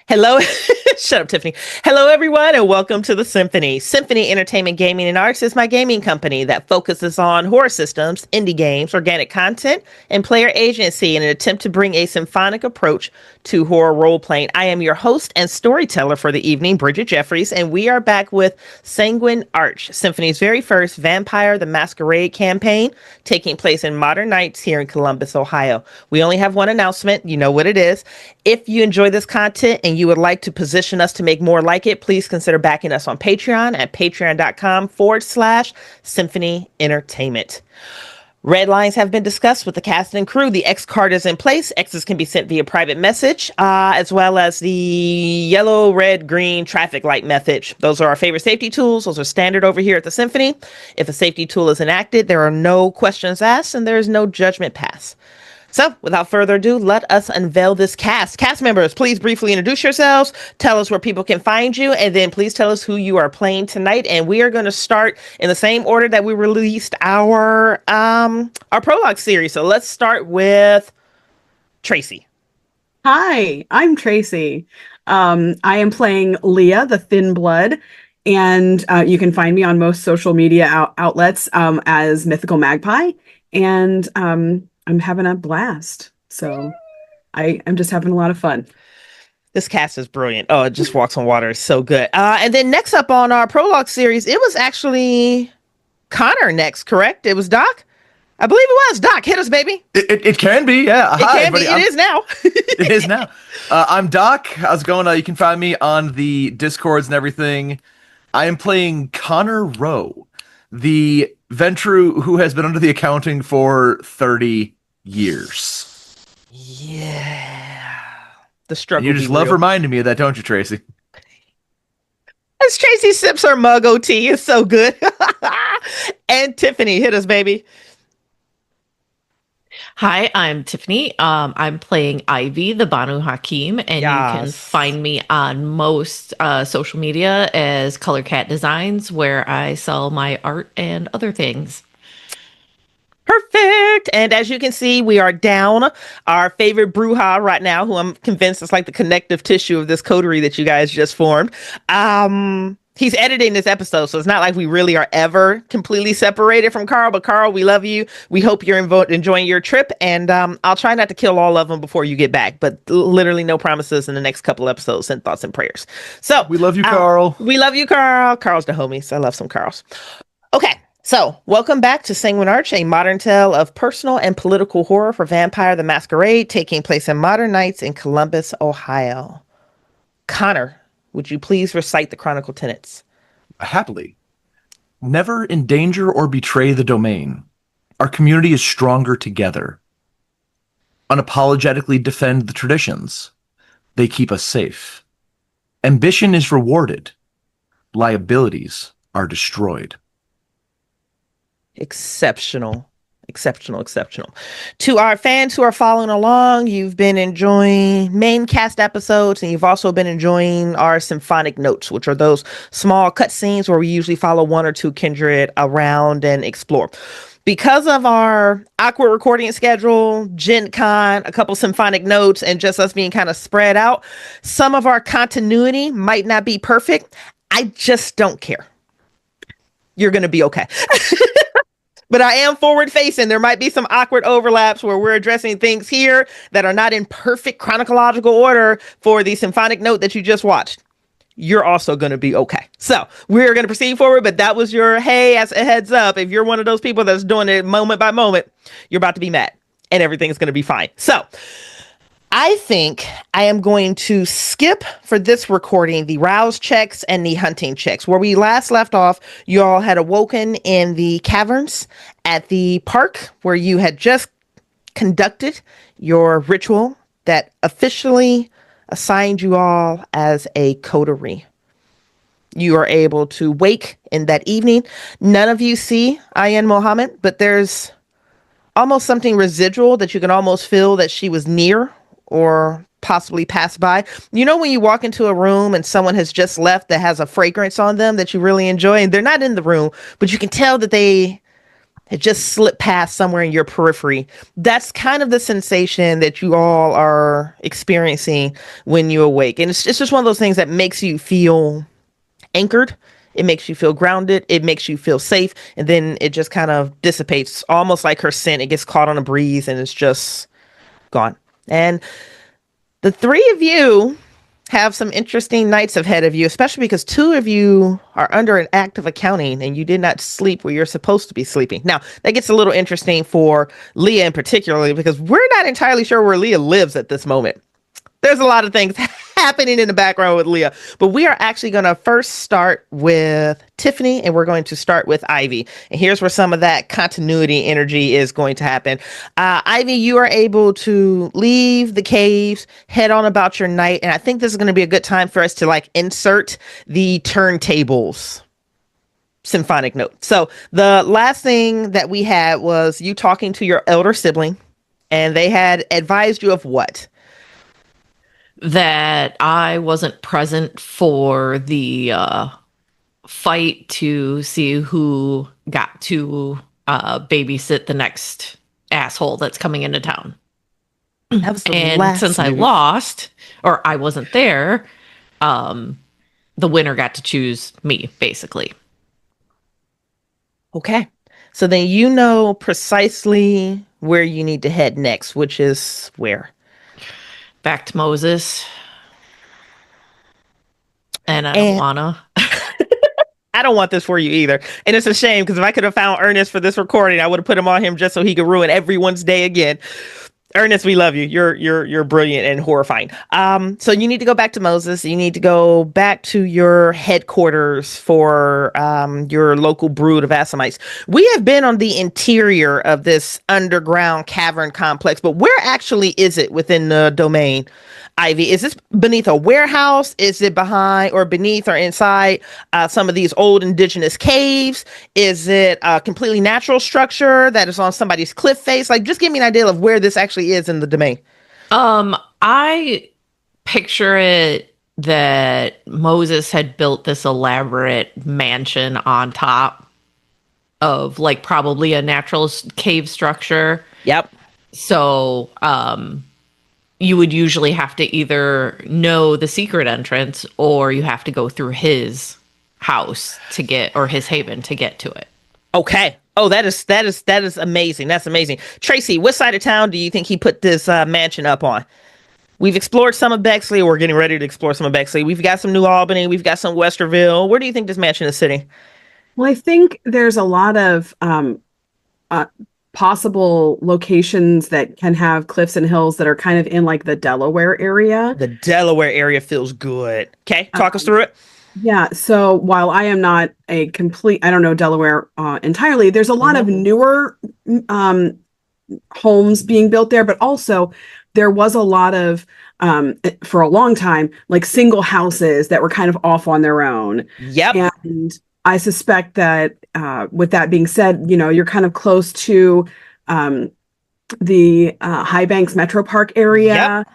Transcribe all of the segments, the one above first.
Hello. Shut up, Tiffany. Hello, everyone, and welcome to the Symphony. Symphony Entertainment, Gaming, and Arts is my gaming company that focuses on horror systems, indie games, organic content, and player agency in an attempt to bring a symphonic approach to horror role-playing. I am your host and storyteller for the evening, Bridgett Jeffries, and we are back with Sanguine Arch, Symphony's very first Vampire the Masquerade campaign, taking place in modern nights here in Columbus, Ohio. We only have one announcement. You know what it is. If you enjoy this content and you would like to position us to make more like it, please consider backing us on Patreon at patreon.com/Symphony Entertainment. Red lines have been discussed with the cast and crew. The X card is in place. X's can be sent via private message, as well as the yellow, red, green traffic light message. Those are our favorite safety tools. Those are standard over here at the Symphony. If a safety tool is enacted, there are no questions asked and there is no judgment passed. So, without further ado, let us unveil this cast. Cast members, please briefly introduce yourselves, tell us where people can find you, and then please tell us who you are playing tonight. And we are going to start in the same order that we released our prologue series. So let's start with Tracey. Hi, I'm Tracey. I am playing Leah, the Thin Blood, and you can find me on most social media outlets as Mythical Magpie. And I'm having a blast. So I'm just having a lot of fun. This cast is brilliant. Oh, it just walks on water. It's so good. And then next up on our prologue series, it was actually Connor next, correct? It was Doc? I believe it was. Doc, hit us, baby. It can be, yeah. It Hi, can be. It is now. It is now. I'm Doc. How's it going? You can find me on the Discords and everything. I am playing Connor Rowe, the Ventru who has been under the accounting for 30 years. Yeah. The struggle. You just love reminding me of that, don't you, Tracey? As Tracey sips her mug OT, it's so good. And Tiffany, hit us, baby. Hi, I'm Tiffany. I'm playing Ivy, the Banu Hakim, and you can find me on most social media as Color Cat Designs, where I sell my art and other things. Perfect. And as you can see, we are down our favorite Bruja right now, who I'm convinced is like the connective tissue of this coterie that you guys just formed. He's editing this episode, so it's not like we really are ever completely separated from Carl. But Carl, we love you. We hope you're enjoying your trip. And I'll try not to kill all of them before you get back. But literally no promises in the next couple episodes. Send thoughts and prayers. So we love you, Carl. We love you, Carl. Carl's the homies. I love some Carls. Okay. So, welcome back to Sanguine Arch, a modern tale of personal and political horror for Vampire the Masquerade, taking place in modern nights in Columbus, Ohio. Connor, would you please recite the chronicle tenets? Happily. Never endanger or betray the domain. Our community is stronger together. Unapologetically defend the traditions. They keep us safe. Ambition is rewarded. Liabilities are destroyed. Exceptional. To our fans who are following along, you've been enjoying main cast episodes, and you've also been enjoying our symphonic notes, which are those small cutscenes where we usually follow one or two kindred around and explore. Because of our awkward recording schedule, Gen Con, a couple symphonic notes, and just us being kind of spread out, some of our continuity might not be perfect. I just don't care. You're going to be okay. But I am forward facing. There might be some awkward overlaps where we're addressing things here that are not in perfect chronological order for the symphonic note that you just watched. You're also going to be okay. So we're going to proceed forward, but that was your, hey, as a heads up, if you're one of those people that's doing it moment by moment, you're about to be mad and everything's going to be fine. So I think I am going to skip for this recording the rouse checks and the hunting checks. Where we last left off, you all had awoken in the caverns at the park where you had just conducted your ritual that officially assigned you all as a coterie. You are able to wake in that evening. None of you see Ayan Mohammed, but there's almost something residual that you can almost feel that she was near or possibly pass by. You know, when you walk into a room and someone has just left that has a fragrance on them that you really enjoy, and they're not in the room, but you can tell that they It just slipped past somewhere in your periphery. That's kind of the sensation that you all are experiencing when you awake. And it's just one of those things that makes you feel anchored. It makes you feel grounded. It makes you feel safe. And then it just kind of dissipates, almost like her scent. It gets caught on a breeze and it's just gone. And the three of you have some interesting nights ahead of you, especially because two of you are under an act of accounting and you did not sleep where you're supposed to be sleeping. Now, that gets a little interesting for Leah in particular, because we're not entirely sure where Leah lives at this moment. There's a lot of things happening in the background with Leah, but we are actually going to first start with Tiffany, and we're going to start with Ivy. And here's where some of that continuity energy is going to happen. Ivy, you are able to leave the caves, head on about your night, and I think this is going to be a good time for us to like insert the turntables symphonic note. So the last thing that we had was you talking to your elder sibling, and they had advised you of what? That I wasn't present for the fight to see who got to babysit the next asshole that's coming into town. That was the And last since I news. lost, or I wasn't there, the winner got to choose me, basically. Okay. So then you know precisely where you need to head next, which is where? Back to Moses. And I And- don't wanna. I don't want this for you either. And it's a shame because if I could have found Ernest for this recording, I would have put him on him just so he could ruin everyone's day again. Ernest, we love you. You're brilliant and horrifying. So you need to go back to Moses. You need to go back to your headquarters for your local brood of Assamites. We have been on the interior of this underground cavern complex, but where actually is it within the domain, Ivy? Is this beneath a warehouse? Is it behind or beneath or inside some of these old indigenous caves? Is it a completely natural structure that is on somebody's cliff face? Like, just give me an idea of where this actually is in the domain. I picture it that Moses had built this elaborate mansion on top of like probably a natural cave structure. Yep. So, you would usually have to either know the secret entrance or you have to go through his house to get, or his haven to get to it. Okay. Oh, that is amazing. That's amazing. Tracey, what side of town do you think he put this mansion up on? We've explored some of Bexley. We're getting ready to explore some of Bexley. We've got some New Albany. We've got some Westerville. Where do you think this mansion is sitting? Well, I think there's a lot of possible locations that can have cliffs and hills that are kind of in like the Delaware area. The Delaware area feels good. Okay, talk us through it. Yeah. So while I am not a complete, I don't know Delaware entirely, there's a lot of newer homes being built there, but also there was a lot of, for a long time, like single houses that were kind of off on their own. Yep. And I suspect that with that being said, you know, you're kind of close to the High Banks Metro Park area,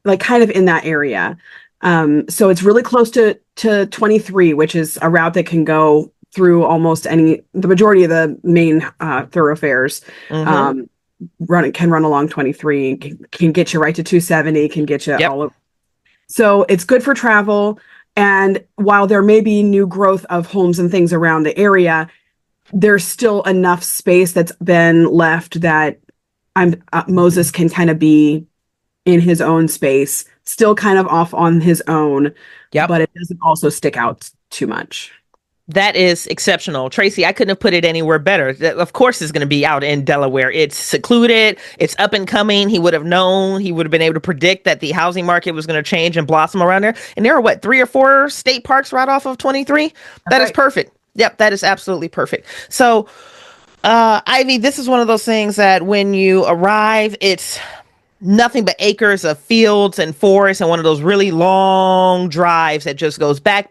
like kind of in that area. So it's really close to 23, which is a route that can go through almost the majority of the main thoroughfares. Can run along 23, can get you right to 270, can get you all over. So it's good for travel. And while there may be new growth of homes and things around the area, there's still enough space that's been left that Moses can kind of be in his own space, still kind of off on his own, but it doesn't also stick out too much. That is exceptional. Tracey, I couldn't have put it anywhere better. Of course, it's going to be out in Delaware. It's secluded. It's up and coming. He would have known. He would have been able to predict that the housing market was going to change and blossom around there. And there are, 3 or 4 state parks right off of 23? That is perfect. Yep, that is absolutely perfect. So, Ivy, this is one of those things that when you arrive, it's nothing but acres of fields and forests and one of those really long drives that just goes back,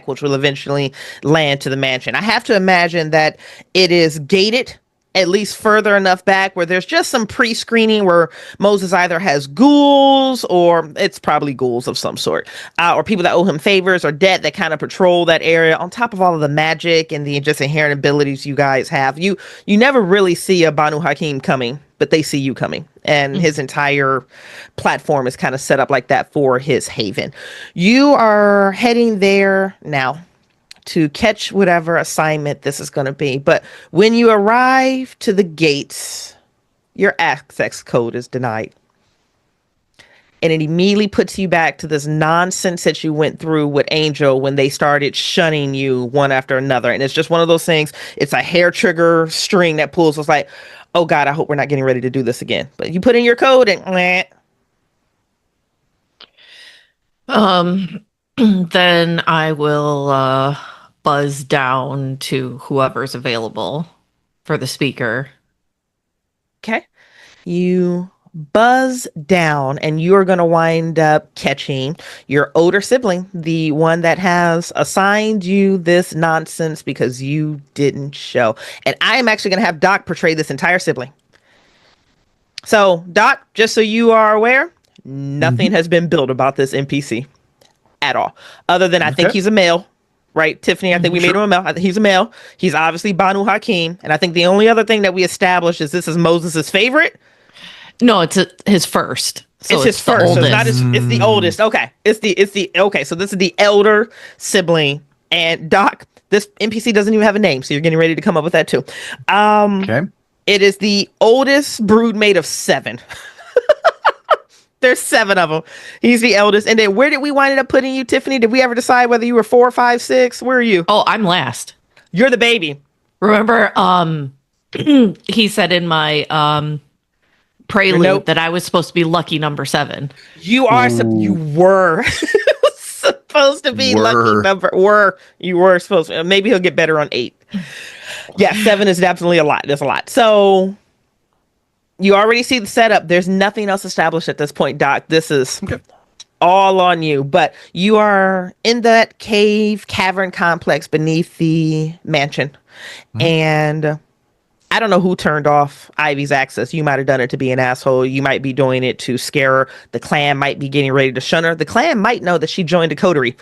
which will eventually land to the mansion. I have to imagine that it is gated at least further enough back where there's just some pre-screening where Moses either has ghouls or it's probably ghouls of some sort, or people that owe him favors or debt that kind of patrol that area, on top of all of the magic and the just inherent abilities you guys have. You never really see a Banu Hakim coming, but they see you coming, and his entire platform is kind of set up like that for his haven. You are heading there now to catch whatever assignment this is going to be. But when you arrive to the gates, your access code is denied. And it immediately puts you back to this nonsense that you went through with Angel when they started shunning you one after another. And it's just one of those things. It's a hair trigger string that pulls. It's like, oh God, I hope we're not getting ready to do this again. But you put in your code and then I will buzz down to whoever's available for the speaker. okay. You buzz down and you're going to wind up catching your older sibling, the one that has assigned you this nonsense because you didn't show. And I am actually going to have Doc portray this entire sibling. So, Doc, just so you are aware, nothing has been built about this NPC at all, other than I think he's a male. Right, Tiffany, I think we made him a male. I think he's a male. He's obviously Banu Hakim. And I think the only other thing that we established is this is Moses's favorite. No, it's his first. So it's his first. So it's not it's the oldest. Okay. Okay. So this is the elder sibling. And Doc, this NPC doesn't even have a name. So you're getting ready to come up with that too. Okay. It is the oldest broodmate of 7. There's 7 of them. He's the eldest. And then where did we wind up putting you, Tiffany? Did we ever decide whether you were 4, 5, 6? Where are you? Oh, I'm last. You're the baby. Remember, he said in my prelude that I was supposed to be lucky number 7. You are. You were supposed to be lucky number. You were supposed to. Maybe he'll get better on 8. Yeah, 7 is definitely a lot. There's a lot. So you already see the setup. There's nothing else established at this point, Doc. This is all on you. But you are in that cavern complex beneath the mansion. And I don't know who turned off Ivy's access. You might have done it to be an asshole. You might be doing it to scare her. The clan might be getting ready to shun her. The clan might know that she joined a coterie.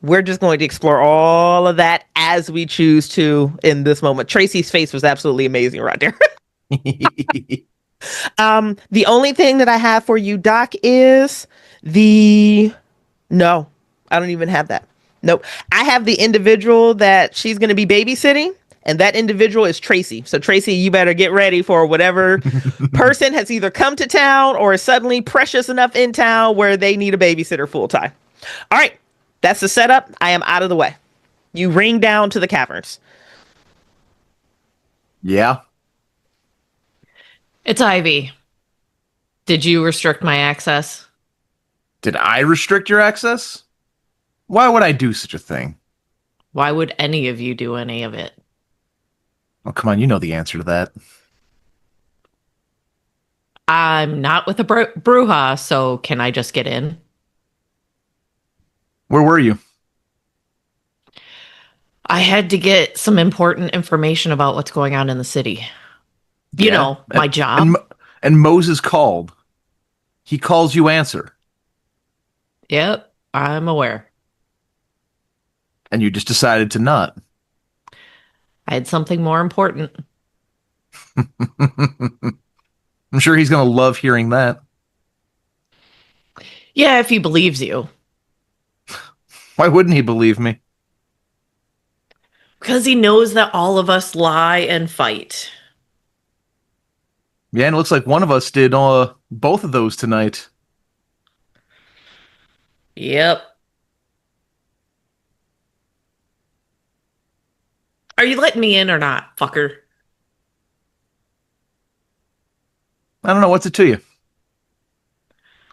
We're just going to explore all of that as we choose to in this moment. Tracy's face was absolutely amazing right there. The only thing that I have for you, Doc, is no, I don't even have that. Nope. I have the individual that she's going to be babysitting, and that individual is Tracey. So Tracey, you better get ready for whatever person has either come to town or is suddenly precious enough in town where they need a babysitter full time. All right. That's the setup. I am out of the way. You ring down to the caverns. Yeah. It's Ivy. Did you restrict my access? Did I restrict your access? Why would I do such a thing? Why would any of you do any of it? Oh, come on. You know the answer to that. I'm not with a Bruja, so can I just get in? Where were you? I had to get some important information about what's going on in the city. You know, my job. And Moses called. He calls, you answer. Yep, I'm aware. And you just decided to not. I had something more important. I'm sure he's going to love hearing that. Yeah, if he believes you. Why wouldn't he believe me? Because he knows that all of us lie and fight. Yeah, and it looks like one of us did both of those tonight. Yep. Are you letting me in or not, fucker? I don't know. What's it to you?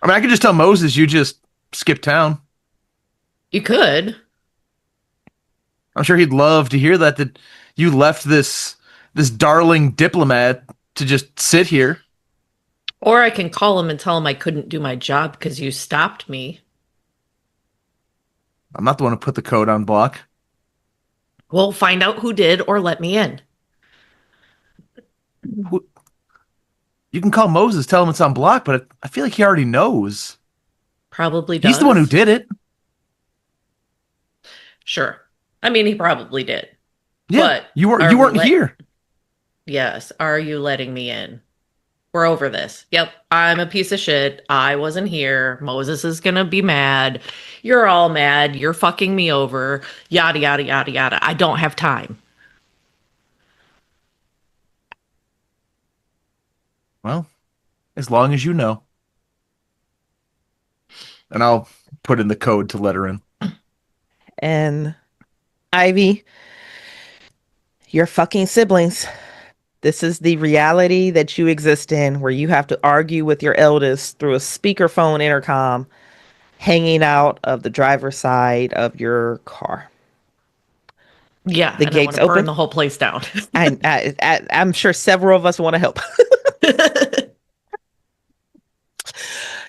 I mean, I could just tell Moses you just skipped town. You could. I'm sure he'd love to hear that you left this darling diplomat to just sit here. Or I can call him and tell him I couldn't do my job because you stopped me. I'm not the one who put the code on block. Well, find out who did or let me in. Who, you can call Moses, tell him it's on block, but I feel like he already knows. Probably does. He's the one who did it. Sure. I mean, he probably did. Yeah, But you are we weren't here. Yes. Are you letting me in? We're over this. Yep. I'm a piece of shit. I wasn't here. Moses is gonna be mad. You're all mad. You're fucking me over. Yada, yada, yada, yada. I don't have time. Well, as long as you know. And I'll put in the code to let her in. And Ivy, you're fucking siblings. This is the reality that you exist in, where you have to argue with your eldest through a speakerphone intercom hanging out of the driver's side of your car. Yeah, The and I want gates to burn open. the whole place down. I'm sure several of us want to help.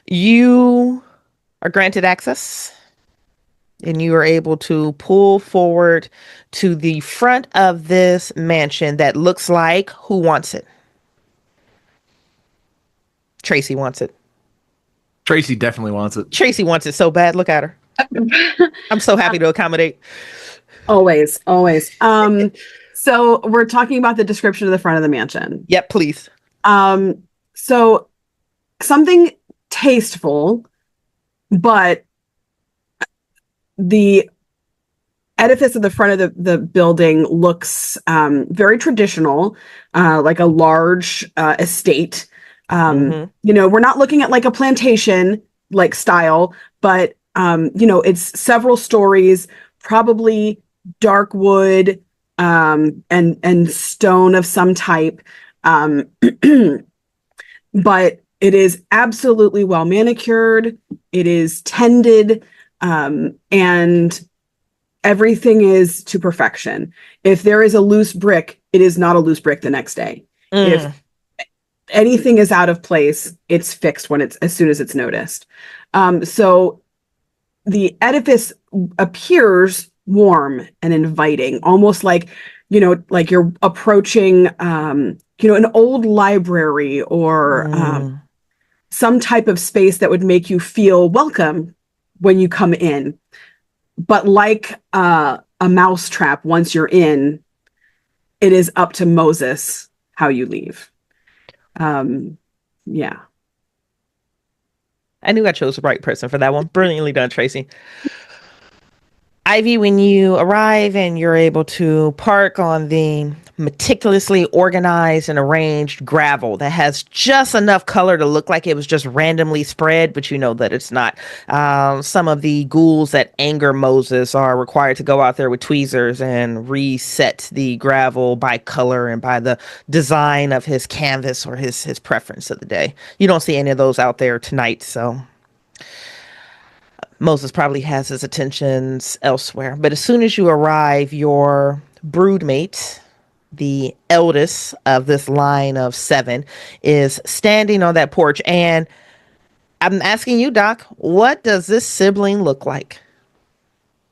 You are granted access, and you are able to pull forward to the front of this mansion that looks like who wants it? Tracey wants it. Tracey definitely wants it. Tracey wants it so bad. Look at her. I'm so happy to accommodate. Always, always. So we're talking about the description of the front of the mansion. Yep, please. So something tasteful, but the edifice at the front of the building looks very traditional, like a large estate. We're not looking at like a plantation like style, but it's several stories, probably dark wood and stone of some type. But it is absolutely well manicured. It is tended, and everything is to perfection. If there is a loose brick, it is not a loose brick the next day. If anything is out of place, it's fixed as soon as it's noticed. So the edifice appears warm and inviting, almost like you're approaching an old library or some type of space that would make you feel welcome when you come in. But like a mousetrap, once you're in, it is up to Moses how you leave. Yeah. I knew I chose the right person for that one. Brilliantly done, Tracey. Ivy, when you arrive and you're able to park on the meticulously organized and arranged gravel that has just enough color to look like it was just randomly spread, but you know that it's not. Some of the ghouls that anger Moses are required to go out there with tweezers and reset the gravel by color and by the design of his canvas or his preference of the day. You don't see any of those out there tonight, so Moses probably has his attentions elsewhere. But as soon as you arrive, your broodmate, the eldest of this line of 7, is standing on that porch. And I'm asking you, Doc, what does this sibling look like?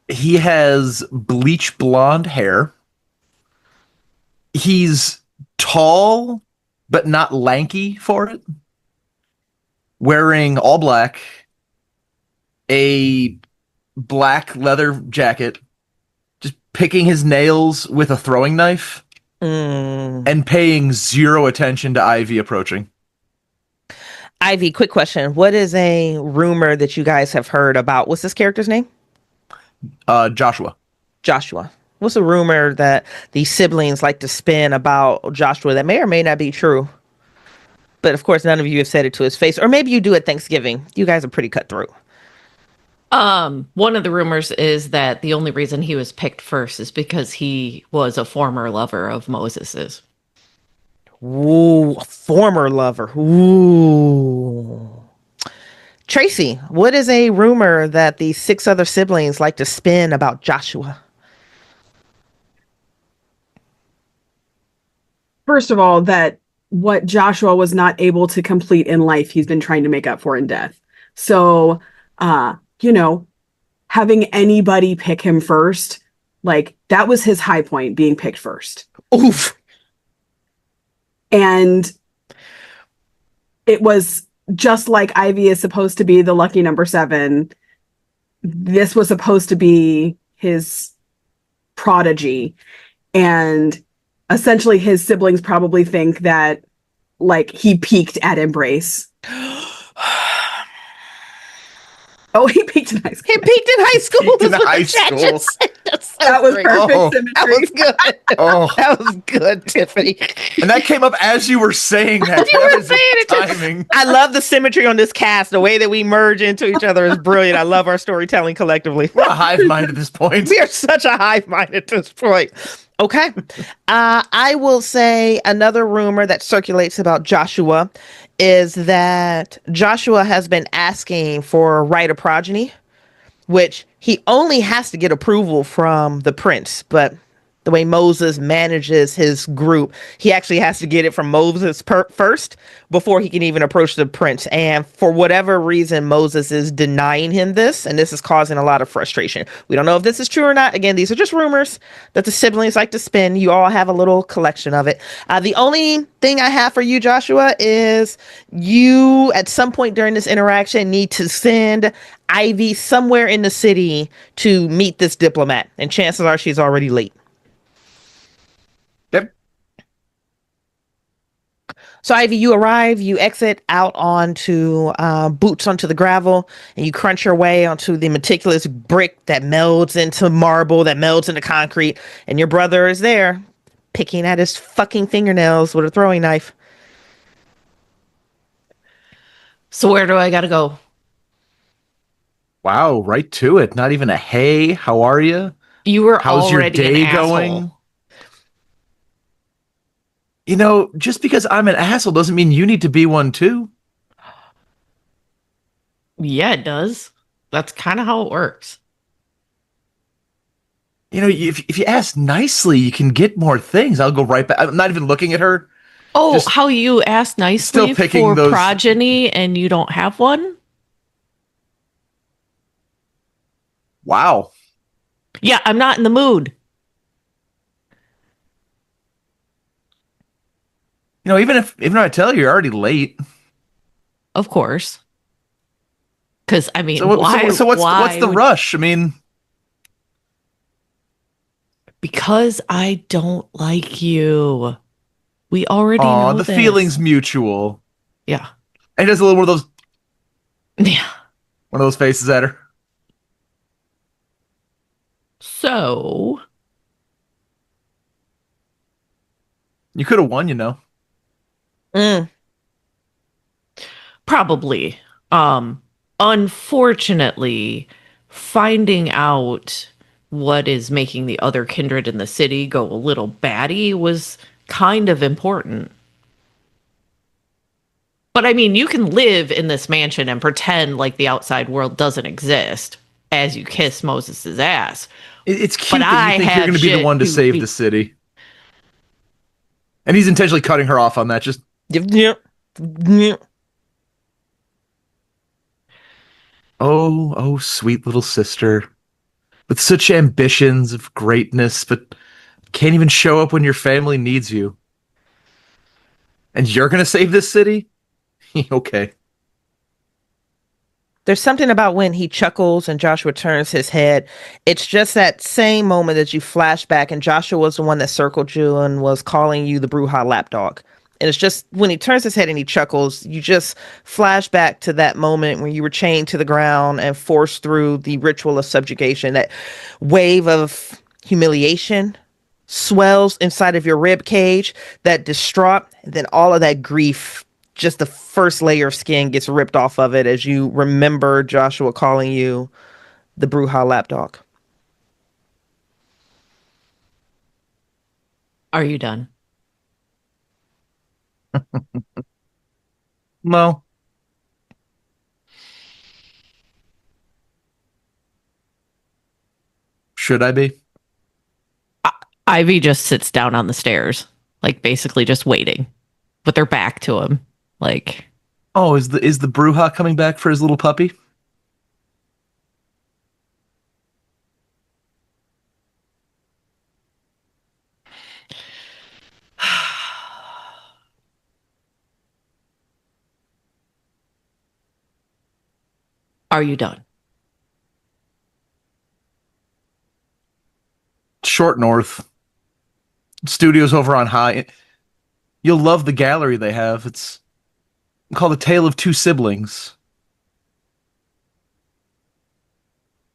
He has bleach blonde hair. He's tall, but not lanky for it. Wearing all black, a black leather jacket, just picking his nails with a throwing knife, and paying zero attention to Ivy approaching. Ivy, quick question. What is a rumor that you guys have heard about? What's this character's name? Joshua. Joshua. What's a rumor that these siblings like to spin about Joshua that may or may not be true? But of course, none of you have said it to his face. Or maybe you do at Thanksgiving. You guys are pretty cutthroat. One of the rumors is that the only reason he was picked first is because he was a former lover of Moses's. Ooh, a former lover. Ooh. Tracey, what is a rumor that the 6 other siblings like to spin about Joshua? First of all, that what Joshua was not able to complete in life, he's been trying to make up for in death. So, having anybody pick him first, like that was his high point, being picked first. Oof. And it was just like Ivy is supposed to be the lucky number 7. This was supposed to be his prodigy. And essentially his siblings probably think that like he peaked at Embrace. Oh, he peaked in high He school. peaked in high school. Peaked in is what high the chat school. just said. That was great. perfect Oh, symmetry. That was good. Oh, That was good, Tiffany. and that came up as you were saying that. You That were was saying it too. timing. I love the symmetry on this cast. The way that we merge into each other is brilliant. I love our storytelling collectively. We're a hive mind at this point. We are such a hive mind at this point. Okay. I will say another rumor that circulates about Joshua is that Joshua has been asking for a right of progeny, which he only has to get approval from the prince. But the way Moses manages his group, he actually has to get it from Moses first before he can even approach the prince. And for whatever reason, Moses is denying him this, and this is causing a lot of frustration. We don't know if this is true or not. Again, these are just rumors that the siblings like to spin. You all have a little collection of it. The only thing I have for you, Joshua, is you at some point during this interaction need to send Ivy somewhere in the city to meet this diplomat, and chances are she's already late. Yep. So Ivy, you arrive, you exit out onto boots onto the gravel, and you crunch your way onto the meticulous brick that melds into marble, that melds into concrete, and your brother is there, picking at his fucking fingernails with a throwing knife. So where do I gotta go? Wow, right to it. Not even a hey, how are you? You were How's your already day an asshole. going? You know, just because I'm an asshole doesn't mean you need to be one too. Yeah, it does. That's kind of how it works. You know, if you ask nicely, you can get more things. I'll go right back. I'm not even looking at her. Oh, Just how you asked nicely still picking for those- progeny and you don't have one? Wow. Yeah, I'm not in the mood. You know, even if I tell you you're already late. Of course. Because, I mean, So why? what's the would- rush? I mean, Because I don't like you. We already aw, know the this. feeling's mutual. Yeah. And he does a little Yeah. one of those faces at her. So, You could have won, you know. Mm. probably. Unfortunately, finding out what is making the other kindred in the city go a little batty was kind of important. But I mean, you can live in this mansion and pretend like the outside world doesn't exist as you kiss Moses's ass. It's cute But that I you think you're have going to be the shit one to to save do. the city. And he's intentionally cutting her off on that. Just Yep. Yep. oh, sweet little sister. With such ambitions of greatness, but can't even show up when your family needs you. And you're going to save this city? Okay. There's something about when he chuckles and Joshua turns his head. It's just that same moment that you flash back, and Joshua was the one that circled you and was calling you the Bruja lapdog. And it's just when he turns his head and he chuckles, you just flash back to that moment when you were chained to the ground and forced through the ritual of subjugation. That wave of humiliation swells inside of your rib cage, that distraught, and then all of that grief, just the first layer of skin gets ripped off of it as you remember Joshua calling you the Bruja lapdog. Are you done? Well, should I be? Ivy just sits down on the stairs, like basically just waiting with their back to him. Like, Oh, is the Bruja coming back for his little puppy? are you done? Short north. Studios over on high. You'll love the gallery they have. It's called A Tale of Two Siblings.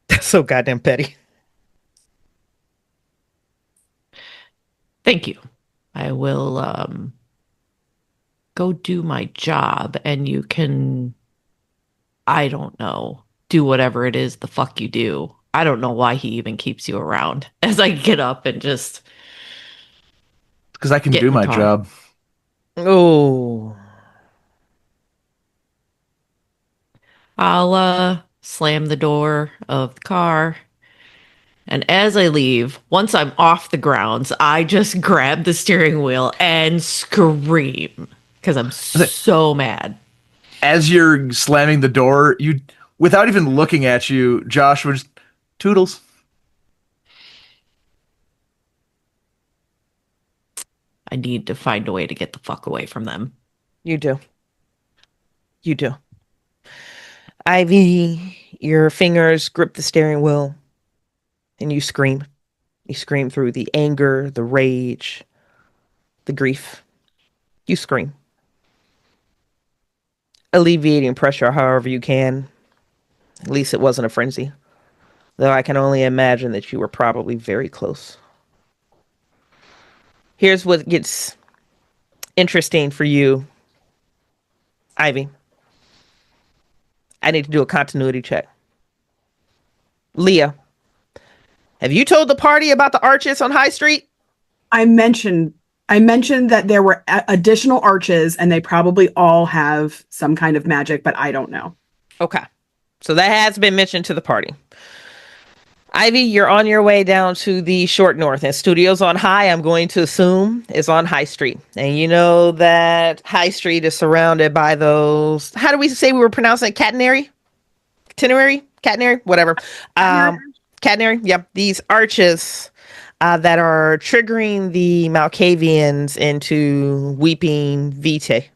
That's so goddamn petty. Thank you. I will go do my job, and you can, I don't know, do whatever it is the fuck you do. I don't know why he even keeps you around. As I get up and just Because I can get do in the my car. job. Oh. I'll slam the door of the car. And as I leave, once I'm off the grounds, I just grab the steering wheel and scream because I'm so mad. As you're slamming the door, you, without even looking at you, Joshua just, Toodles. I need to find a way to get the fuck away from them. You do. You do. Ivy, your fingers grip the steering wheel and you scream. You scream through the anger, the rage, the grief. You scream. Alleviating pressure however you can. At least it wasn't a frenzy. Though I can only imagine that you were probably very close. Here's what gets interesting for you, Ivy. I need to do a continuity check. Leah, have you told the party about the arches on High Street? I mentioned that there were additional arches and they probably all have some kind of magic, but I don't know. Okay. So that has been mentioned to the party. Ivy, you're on your way down to the short north, and Studios on High, I'm going to assume, is on High Street. And you know that High Street is surrounded by those, how do we say we were pronouncing it? Catenary? Catenary? Whatever. Catenary, yep. These arches that are triggering the Malkavians into weeping vitae.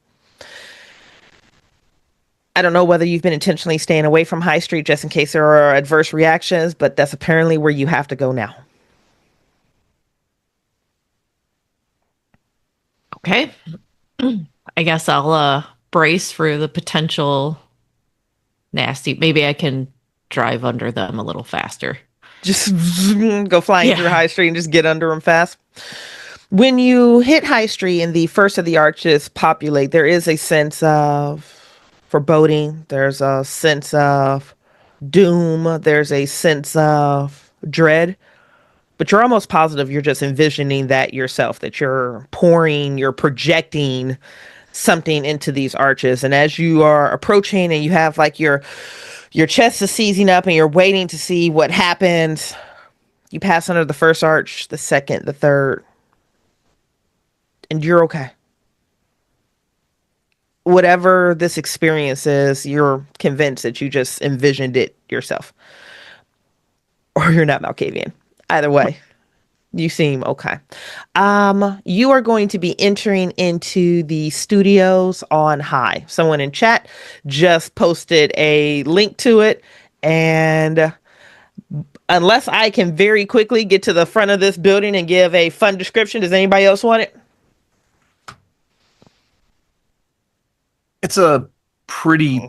I don't know whether you've been intentionally staying away from High Street just in case there are adverse reactions, but that's apparently where you have to go now. Okay. I guess I'll brace for the potential nasty. Maybe I can drive under them a little faster. Just go flying through High Street and just get under them fast. When you hit High Street and the first of the arches populate, there is a sense of foreboding. There's a sense of doom. There's a sense of dread. But you're almost positive you're just envisioning that yourself, that you're projecting something into these arches. And as you are approaching and you have like your chest is seizing up and you're waiting to see what happens, you pass under the first arch, the second, the third, and you're okay. Whatever this experience is, you're convinced that you just envisioned it yourself. Or you're not Malkavian. Either way, you seem okay. You are going to be entering into the Studios on High. Someone in chat just posted a link to it. And unless I can very quickly get to the front of this building and give a fun description, does anybody else want it? It's a pretty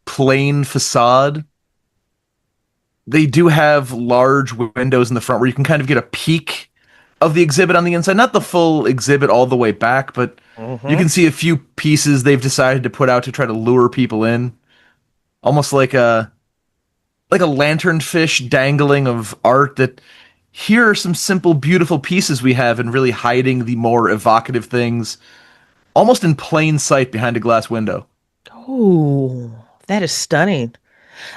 plain facade. They do have large windows in the front where you can kind of get a peek of the exhibit on the inside. Not the full exhibit all the way back, but you can see a few pieces they've decided to put out to try to lure people in. Almost like a lanternfish dangling of art that here are some simple, beautiful pieces we have and really hiding the more evocative things almost in plain sight behind a glass window. Oh, that is stunning.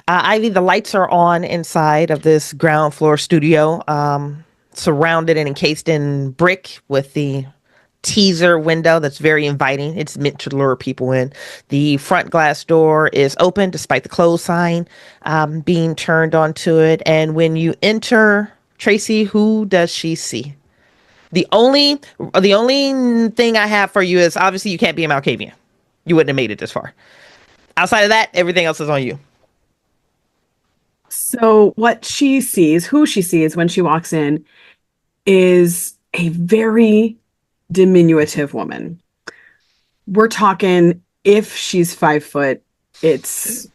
Ivy, the lights are on inside of this ground floor studio, surrounded and encased in brick with the teaser window that's very inviting. It's meant to lure people in. The front glass door is open despite the close sign being turned onto it. And when you enter, Tracey, who does she see? The only thing I have for you is obviously you can't be a Malkavian. You wouldn't have made it this far. Outside of that, everything else is on you. So what she sees, who she sees when she walks in, is a very diminutive woman. We're talking, if she's 5 foot, it's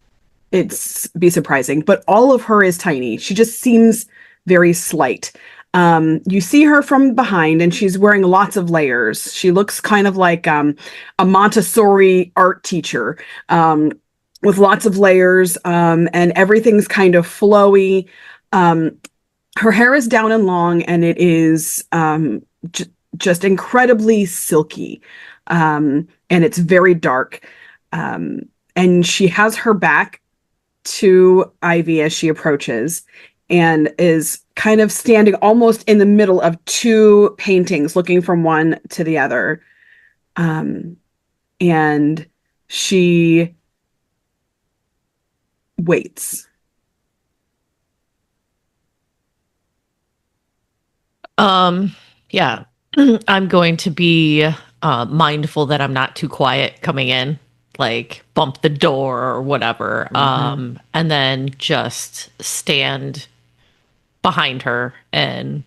be surprising, but all of her is tiny. She just seems very slight. You see her from behind, and she's wearing lots of layers. She looks kind of like a Montessori art teacher, with lots of layers, and everything's kind of flowy. Her hair is down and long, and it is just incredibly silky, and it's very dark. And she has her back to Ivy as she approaches, and is kind of standing almost in the middle of two paintings, looking from one to the other. And she waits. Yeah. I'm going to be mindful that I'm not too quiet coming in, like bump the door or whatever. And then just stand behind her and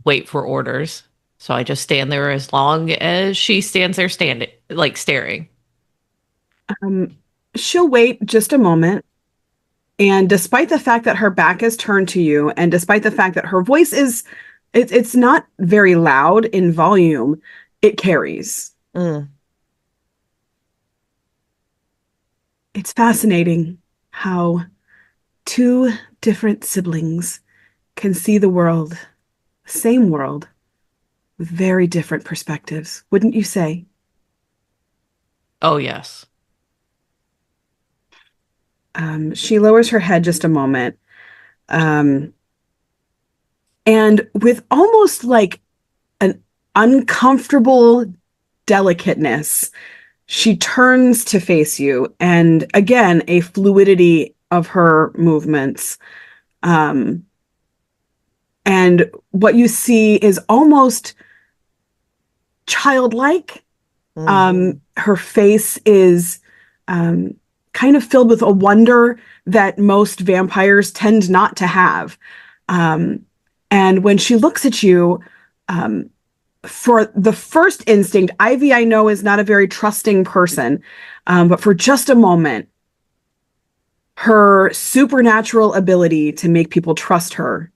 wait for orders. So I just stand there as long as she stands there standing, like staring. She'll wait just a moment. And despite the fact that her back is turned to you, and despite the fact that her voice is, it's not very loud in volume, it carries. It's fascinating how two different siblings can see the world, the same world, with very different perspectives, wouldn't you say? Oh, yes. She lowers her head just a moment. And with almost like an uncomfortable delicateness, she turns to face you. And again, a fluidity of her movements. And what you see is almost childlike. Her face is kind of filled with a wonder that most vampires tend not to have. And when she looks at you, for the first instinct, Ivy, I know, is not a very trusting person, but for just a moment, her supernatural ability to make people trust her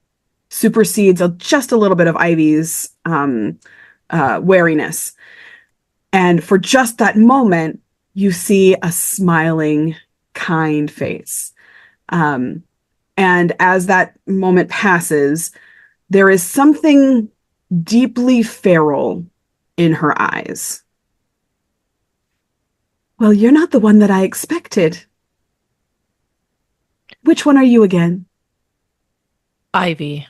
supersedes just a little bit of Ivy's wariness. And for just that moment, you see a smiling, kind face. And as that moment passes, there is something deeply feral in her eyes. Well, you're not the one that I expected. Which one are you again? Ivy.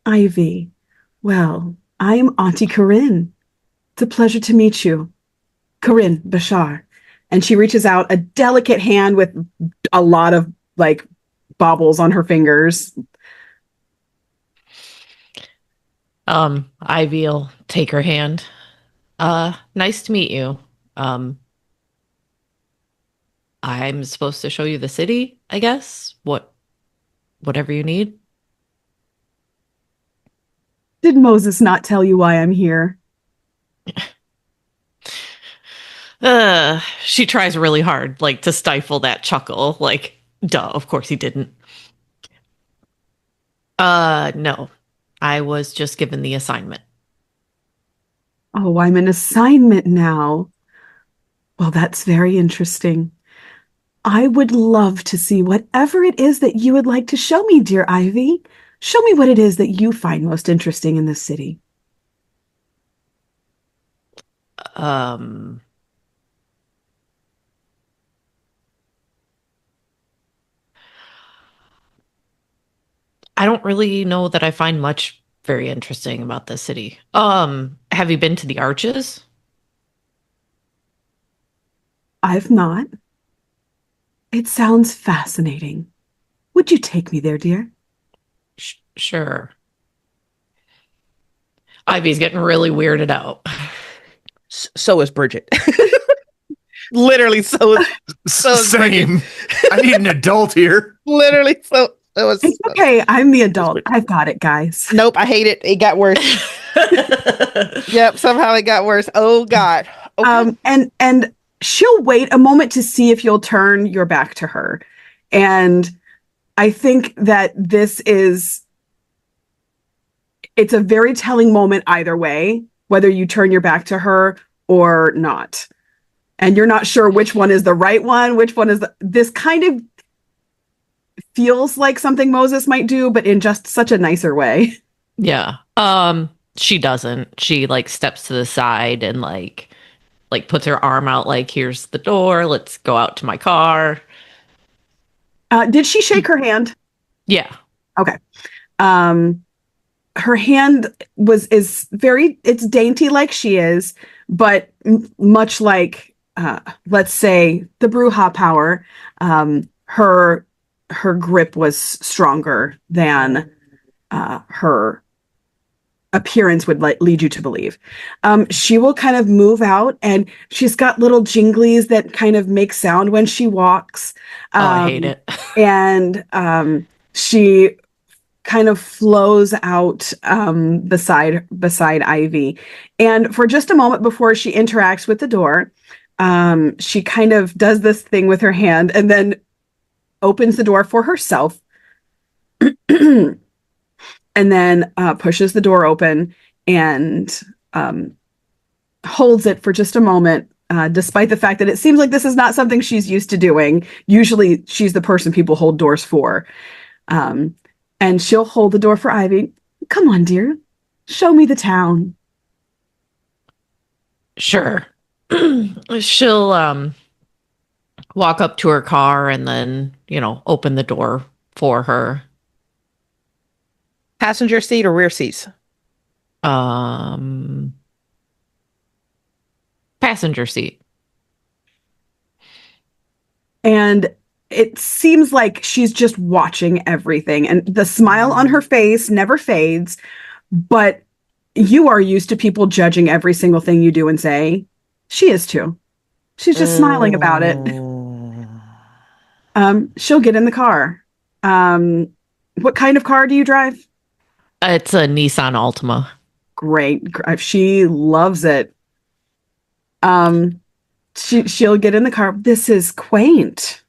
Ivy. Well, I'm Auntie Corinne. It's a pleasure to meet you. Corinne Bashar. And she reaches out a delicate hand with a lot of like baubles on her fingers. Ivy'll take her hand. Nice to meet you. I'm supposed to show you the city, I guess. Whatever you need. Did Moses not tell you why I'm here? She tries really hard, like, to stifle that chuckle. Like, duh, of course he didn't. No. I was just given the assignment. Oh, I'm an assignment now. Well, that's very interesting. I would love to see whatever it is that you would like to show me, dear Ivy. Show me what it is that you find most interesting in this city. I don't really know that I find much very interesting about this city. Have you been to the Arches? I've not. It sounds fascinating. Would you take me there, dear? Sure. Ivy's getting really weirded out. So is Bridgett. Literally, so is Same. I need an adult here. Literally. So it was. It's okay. I'm the adult. I've got it, guys. Nope. I hate it. It got worse. Yep. Somehow it got worse. Oh God. Okay. And she'll wait a moment to see if you'll turn your back to her. And I think that it's a very telling moment either way, whether you turn your back to her or not. And you're not sure which one is the right one, which one is this kind of feels like something Moses might do, but in just such a nicer way. Yeah. She doesn't. She like steps to the side and like puts her arm out like, here's the door, let's go out to my car. Did she shake her hand? Yeah. Okay. Her hand it's dainty like she is, but much like let's say the Bruja power, her grip was stronger than her appearance would lead you to believe. She will kind of move out, and she's got little jinglies that kind of make sound when she walks. I hate it. And she kind of flows out beside Ivy. And for just a moment before she interacts with the door, she kind of does this thing with her hand and then opens the door for herself. And then pushes the door open and holds it for just a moment, despite the fact that it seems like this is not something she's used to doing. Usually she's the person people hold doors for. And she'll hold the door for Ivy. Come on, dear. Show me the town. Sure. She'll walk up to her car and then, open the door for her. Passenger seat or rear seats? Passenger seat. And it seems like she's just watching everything. And the smile on her face never fades. But you are used to people judging every single thing you do and say. She is too. She's just smiling about it. She'll get in the car. What kind of car do you drive? It's a Nissan Altima. Great. She loves it. She'll get in the car. This is quaint.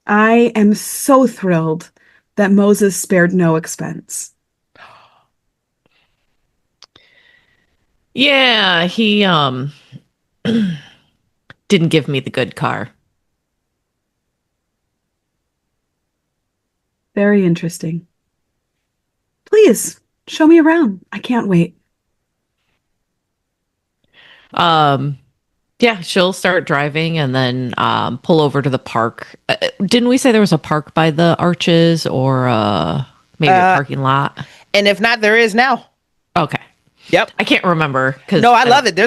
I am so thrilled that Moses spared no expense. Yeah, he didn't give me the good car. Very interesting. Please show me around. I can't wait. Yeah, she'll start driving and then pull over to the park. Didn't we say there was a park by the arches or maybe a parking lot? And if not, there is now. Okay. Yep. I can't remember. No, I love it.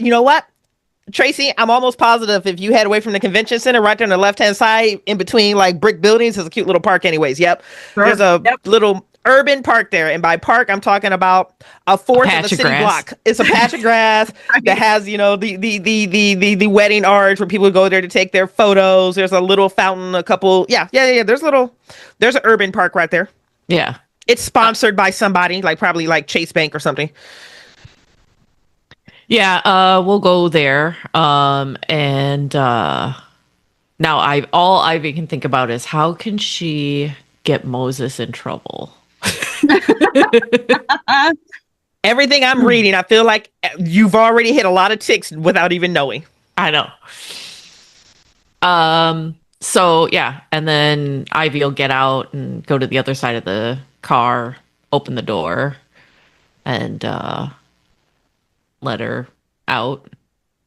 You know what? Tracy, I'm almost positive if you head away from the convention center, right there on the left-hand side, in between like brick buildings, there's a cute little park anyways. Yep. Sure. There's a little urban park there. And by park, I'm talking about a fourth of the city block. It's a patch of grass that has, the wedding arch where people go there to take their photos. There's a little fountain, a couple. Yeah. There's an urban park right there. Yeah. It's sponsored by somebody, probably Chase Bank or something. Yeah, we'll go there. And now all Ivy can think about is how can she get Moses in trouble? Everything I'm reading, I feel like you've already hit a lot of ticks without even knowing. I know. So yeah, and then Ivy will get out and go to the other side of the car, open the door, and let her out.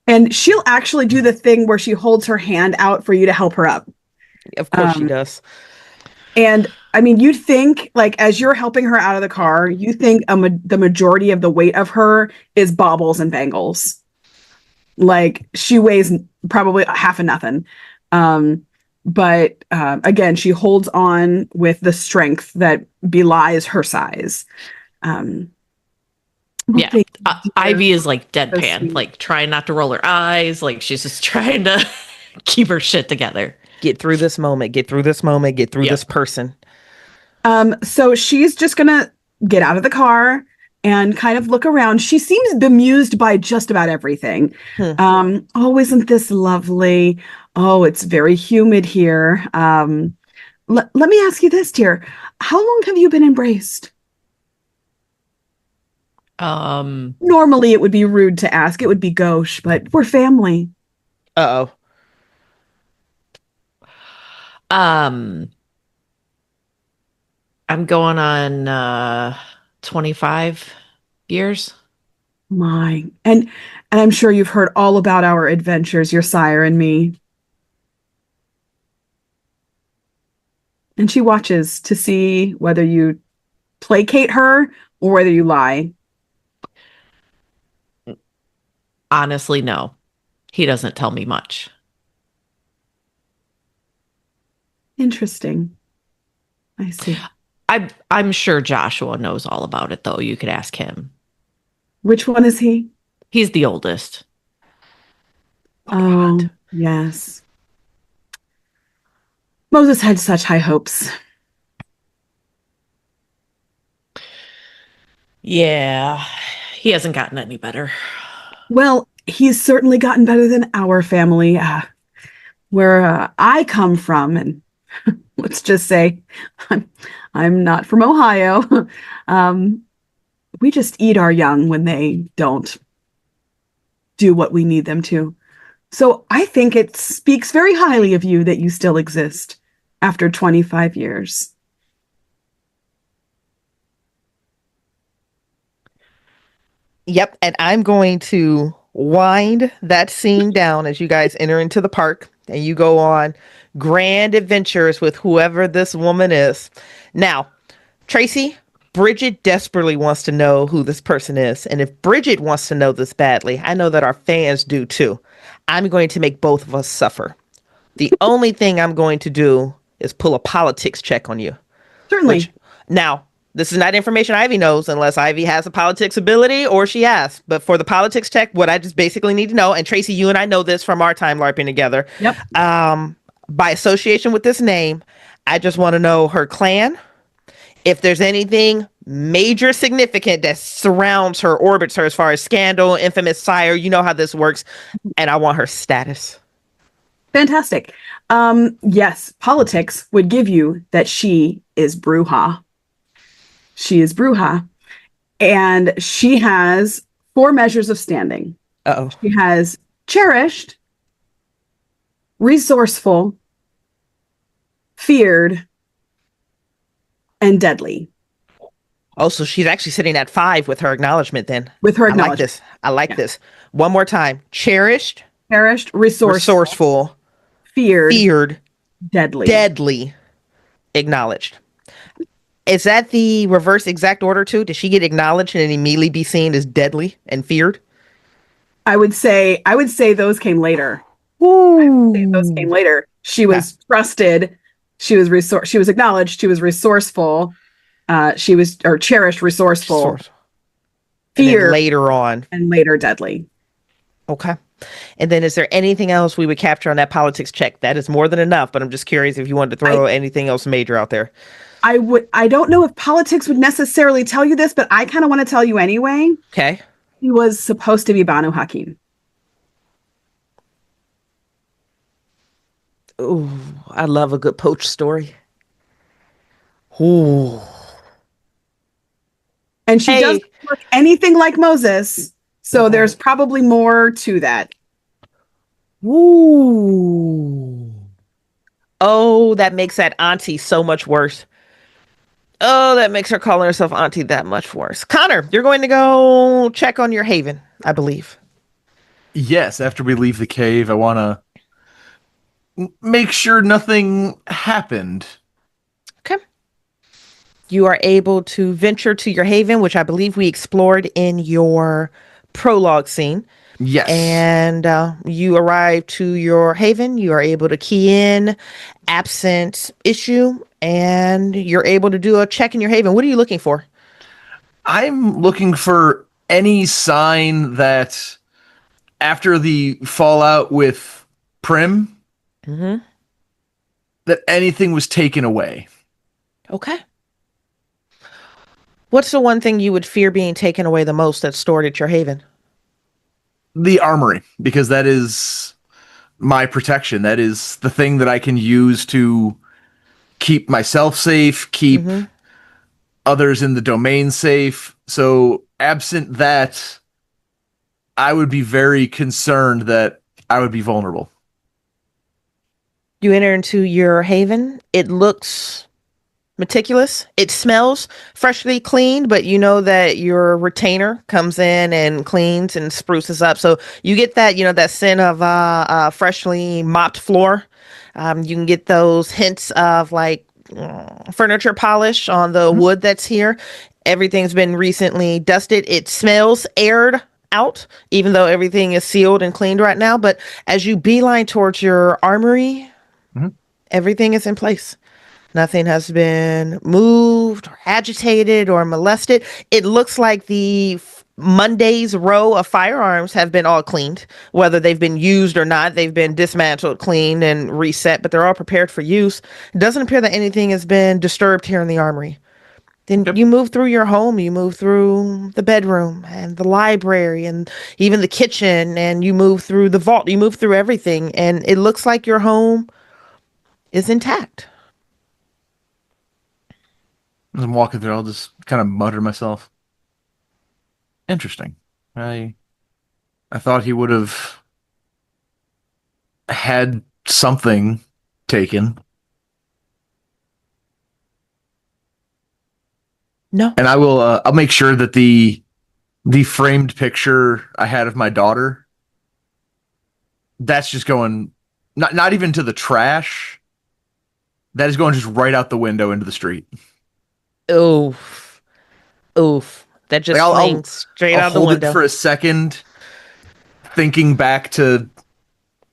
And she'll actually do the thing where she holds her hand out for you to help her up. Of course she does. And I mean, you'd think, as you're helping her out of the car, you think the majority of the weight of her is baubles and bangles. She weighs probably half of nothing. But again, she holds on with the strength that belies her size. Yeah, Ivy is deadpan, trying not to roll her eyes. She's just trying to keep her shit together. Get through this moment. Get through this moment. Get through Yep. this person. So she's just gonna get out of the car and kind of look around. She seems bemused by just about everything. Oh, isn't this lovely? Oh, it's very humid here. Let me ask you this, dear. How long have you been embraced? Normally it would be rude to ask. It would be gauche, but we're family. Uh-oh. I'm going on 25 years. My. And I'm sure you've heard all about our adventures, your sire and me. And she watches to see whether you placate her or whether you lie. Honestly, no. He doesn't tell me much. Interesting. I see. I'm sure Joshua knows all about it, though. You could ask him. Which one is he? He's the oldest. Oh, yes. Moses had such high hopes. Yeah, he hasn't gotten any better. Well, he's certainly gotten better than our family, where I come from, and let's just say I'm not from Ohio. We just eat our young when they don't do what we need them to. So I think it speaks very highly of you that you still exist after 25 years. Yep, and I'm going to wind that scene down as you guys enter into the park and you go on grand adventures with whoever this woman is. Now, Tracey, Bridgett desperately wants to know who this person is. And if Bridgett wants to know this badly, I know that our fans do too. I'm going to make both of us suffer. The only thing I'm going to do is pull a politics check on you. Certainly. Now, this is not information Ivy knows unless Ivy has a politics ability or she asks. But for the politics check, what I just basically need to know, and Tracey, you and I know this from our time LARPing together. Yep. By association with this name, I just want to know her clan. If there's anything major significant that surrounds her, orbits her as far as scandal, infamous sire, you know how this works. And I want her status. Fantastic. Yes, politics would give you that she is Bruja. She is Bruja. And she has 4 measures of standing. Uh-oh. She has cherished, resourceful, feared, and deadly. Oh, so she's actually sitting at 5 with her acknowledgement then. With her I like acknowledgement. this. I like this. One more time. Cherished, Resourceful, feared, deadly, acknowledged. Is that the reverse exact order too? Does she get acknowledged and then immediately be seen as deadly and feared? I would say those came later. Those came later. She was trusted. She was she was acknowledged. She was resourceful. She was cherished, resourceful, feared, and later deadly. Okay. And then is there anything else we would capture on that politics check? That is more than enough, but I'm just curious if you wanted to throw anything else major out there. I don't know if politics would necessarily tell you this, but I kind of want to tell you anyway. Okay. He was supposed to be Banu Hakim. Ooh, I love a good poach story. Ooh. And she doesn't look anything like Moses, so there's probably more to that. Ooh. Oh, that makes that auntie so much worse. Oh, that makes her calling herself auntie that much worse. Connor, you're going to go check on your haven, I believe. Yes, after we leave the cave, I want to make sure nothing happened. Okay. You are able to venture to your haven, which I believe we explored in your prologue scene. Yes. And you arrive to your haven. You are able to key in absent issue, and you're able to do a check in your haven. What are you looking for? I'm looking for any sign that after the fallout with Prim, Mm-hmm. that anything was taken away. Okay. What's the one thing you would fear being taken away the most that's stored at your haven? The armory, because that is my protection. That is the thing that I can use to keep myself safe, keep Mm-hmm. others in the domain safe. So, absent that, I would be very concerned that I would be vulnerable. You enter into your haven. It looks meticulous. It smells freshly cleaned, but you know that your retainer comes in and cleans and spruces up. So you get that, that scent of freshly mopped floor. You can get those hints of like furniture polish on the wood that's here. Everything's been recently dusted. It smells aired out, even though everything is sealed and cleaned right now. But as you beeline towards your armory, Mhm. everything is in place. Nothing has been moved or agitated or molested. It looks like the Monday's row of firearms have been all cleaned, whether they've been used or not. They've been dismantled, cleaned, and reset, but they're all prepared for use. It doesn't appear that anything has been disturbed here in the armory. Then Yep. you move through your home, you move through the bedroom and the library and even the kitchen, and you move through the vault, you move through everything, and it looks like your home is intact. As I'm walking through, I'll just kind of mutter to myself. Interesting. I thought he would have had something taken. No. And I'll make sure that the framed picture I had of my daughter, that's just going not even to the trash. That is going just right out the window into the street. Oof. Oof. That just Like, flings straight I'll out the hold window. it for a second, thinking back to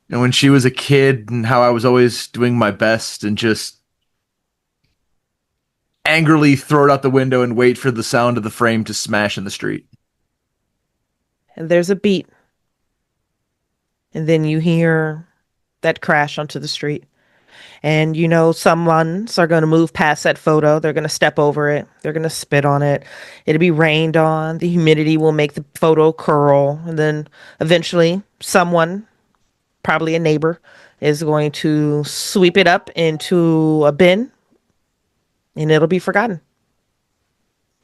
when she was a kid and how I was always doing my best, and just angrily throw it out the window and wait for the sound of the frame to smash in the street. And there's a beat. And then you hear that crash onto the street. And you know someone's are going to move past that photo. They're going to step over it. They're going to spit on it. It'll be rained on. The humidity will make the photo curl. And then eventually someone, probably a neighbor, is going to sweep it up into a bin, and it'll be forgotten.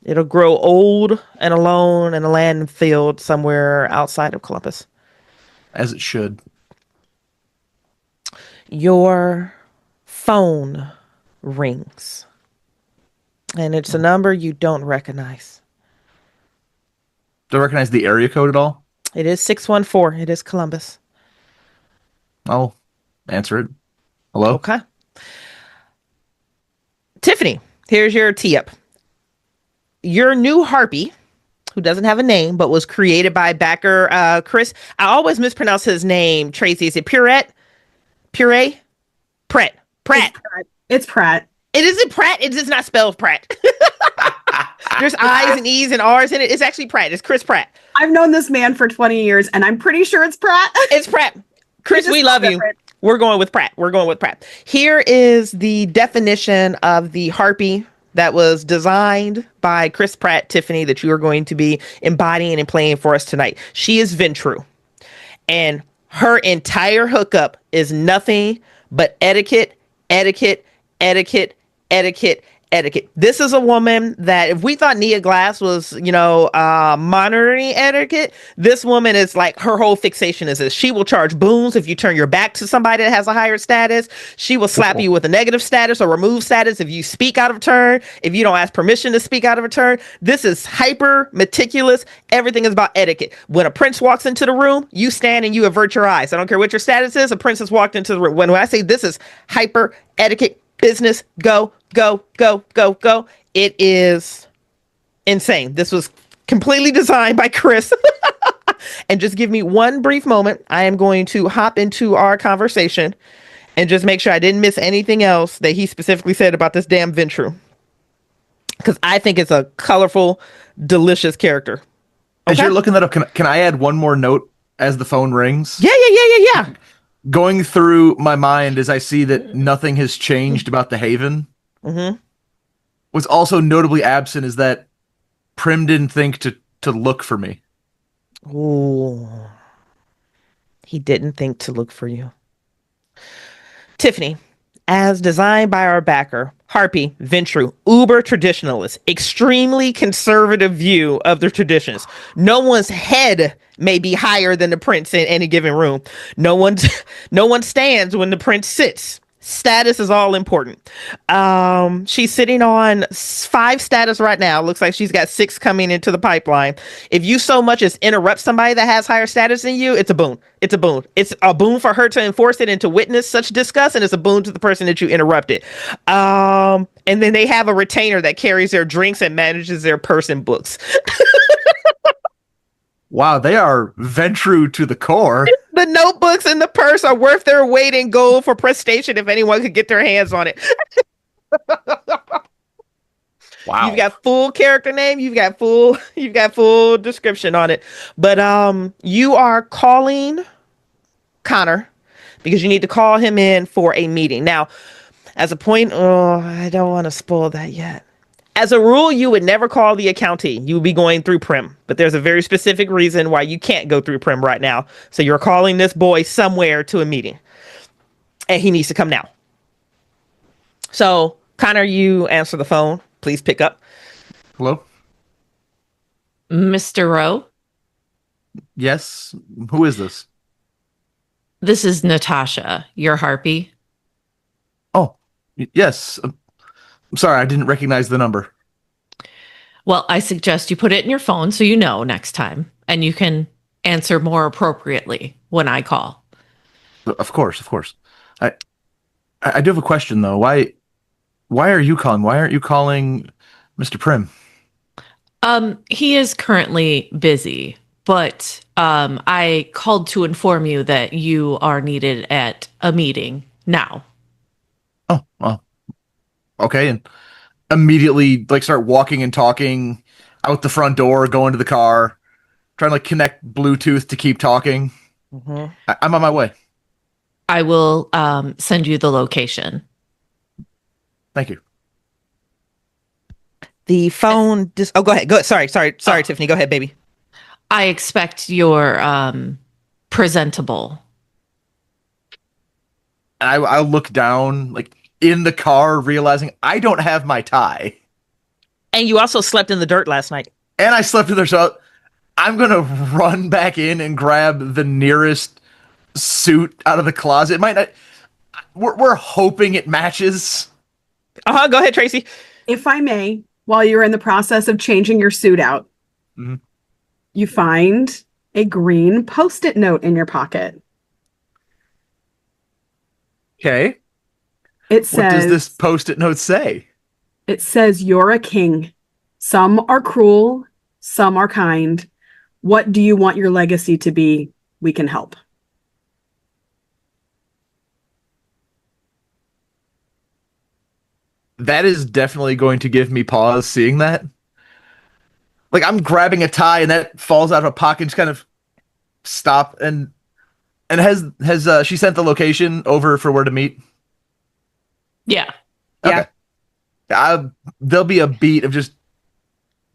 It'll grow old and alone in a landfill somewhere outside of Columbus. As it should. Your phone rings, and it's a number you don't recognize. Do I recognize the area code at all? It is 614. It is Columbus. I'll answer it. Hello? Okay. Tiffany, here's your tee up. Your new harpy, who doesn't have a name, but was created by backer Chris. I always mispronounce his name, Tracey. Is it Pieratt? Pieratt? Pratt. It's Pratt. It isn't Pratt. It is not spelled Pratt. There's I's and E's and R's in it. It's actually Pratt. It's Chris Pratt. I've known this man for 20 years, and I'm pretty sure it's Pratt. It's Pratt. Chris, just we love you. different. We're going with Pratt. We're going with Pratt. Here is the definition of the harpy that was designed by Chris Pratt, Tiffany, that you are going to be embodying and playing for us tonight. She is Ventru, and her entire hookup is nothing but etiquette, etiquette, etiquette, etiquette, etiquette. This is a woman that if we thought Nia Glass was, monitoring etiquette, this woman is like, her whole fixation is this. She will charge boons if you turn your back to somebody that has a higher status. She will slap you with a negative status or remove status if you speak out of turn, if you don't ask permission to speak out of a turn. This is hyper meticulous. Everything is about etiquette. When a prince walks into the room, you stand and you avert your eyes. I don't care what your status is. A prince has walked into the room. When I say this is hyper etiquette, business, go, go, go, go, go. It is insane. This was completely designed by Chris. And just give me one brief moment. I am going to hop into our conversation and just make sure I didn't miss anything else that he specifically said about this damn Ventru. Because I think it's a colorful, delicious character. As Okay. you're looking that up, can I add one more note as the phone rings? Yeah. going through my mind as I see that nothing has changed about the Haven. Mm-hmm. What's also notably absent is that Prim didn't think to look for me. Ooh. He didn't think to look for you. Tiffanie, as designed by our backer, Harpy, Ventru, uber traditionalist, extremely conservative view of the traditions. No one's head may be higher than the prince in any given room. No one, no one stands when the prince sits. Status is all important. She's sitting on 5 status right now. Looks like she's got 6 coming into the pipeline. If you so much as interrupt somebody that has higher status than you, it's a boon. It's a boon. It's a boon for her to enforce it and to witness such disgust, and it's a boon to the person that you interrupted. And then they have a retainer that carries their drinks and manages their purse and books. Wow, they are Ventru to the core. The notebooks and the purse are worth their weight in gold for prestation if anyone could get their hands on it. Wow. You've got full character name, you've got full description on it. But you are calling Connor because you need to call him in for a meeting. Now, as a point, I don't want to spoil that yet. As a rule, you would never call the accountant. You would be going through Prim, but there's a very specific reason why you can't go through Prim right now. So you're calling this boy somewhere to a meeting, and he needs to come now. So, Connor, you answer the phone. Please pick up. Hello? Mr. Rowe, Yes? Who is this? this is Natasha, your harpy. Oh, yes. I'm sorry, I didn't recognize the number. Well, I suggest you put it in your phone so you know next time, and you can answer more appropriately when I call. Of course, of course. I do have a question though. Why are you calling? Why aren't you calling Mr. Prim? He is currently busy, but I called to inform you that you are needed at a meeting now. Oh, well, okay. And immediately like start walking and talking out the front door, go into the car, trying to like connect Bluetooth to keep talking. Mm-hmm. I'm on my way. I will send you the location. Thank you. The phone. Oh, go ahead. Sorry, Tiffanie. Go ahead, baby. I expect you're presentable. I'll look down like in the car, realizing I don't have my tie. And you also slept in the dirt last night. And I slept in there, so I'm gonna run back in and grab the nearest suit out of the closet. It might not. We're hoping it matches. Go ahead, Tracey. If I may, while you're in the process of changing your suit out, Mhm. you find a green Post-it note in your pocket. Okay. It What says, does this Post-it note say? it says, "You're a king. Some are cruel, some are kind. What do you want your legacy to be? We can help." That is definitely going to give me pause seeing that. Like I'm grabbing a tie and that falls out of a pocket, and just kind of stop and has she sent the location over for where to meet? Yeah. Yeah. Okay. There'll be a beat of just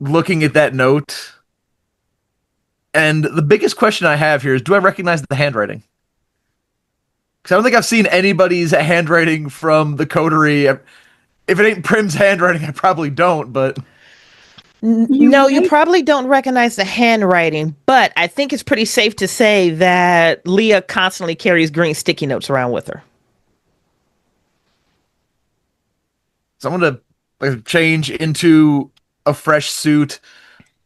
looking at that note. And the biggest question I have here is, do I recognize the handwriting? Because I don't think I've seen anybody's handwriting from the coterie. If it ain't Prim's handwriting, I probably don't, but... No, you probably don't recognize the handwriting, but I think it's pretty safe to say that Leah constantly carries green sticky notes around with her. So I'm going to like, change into a fresh suit,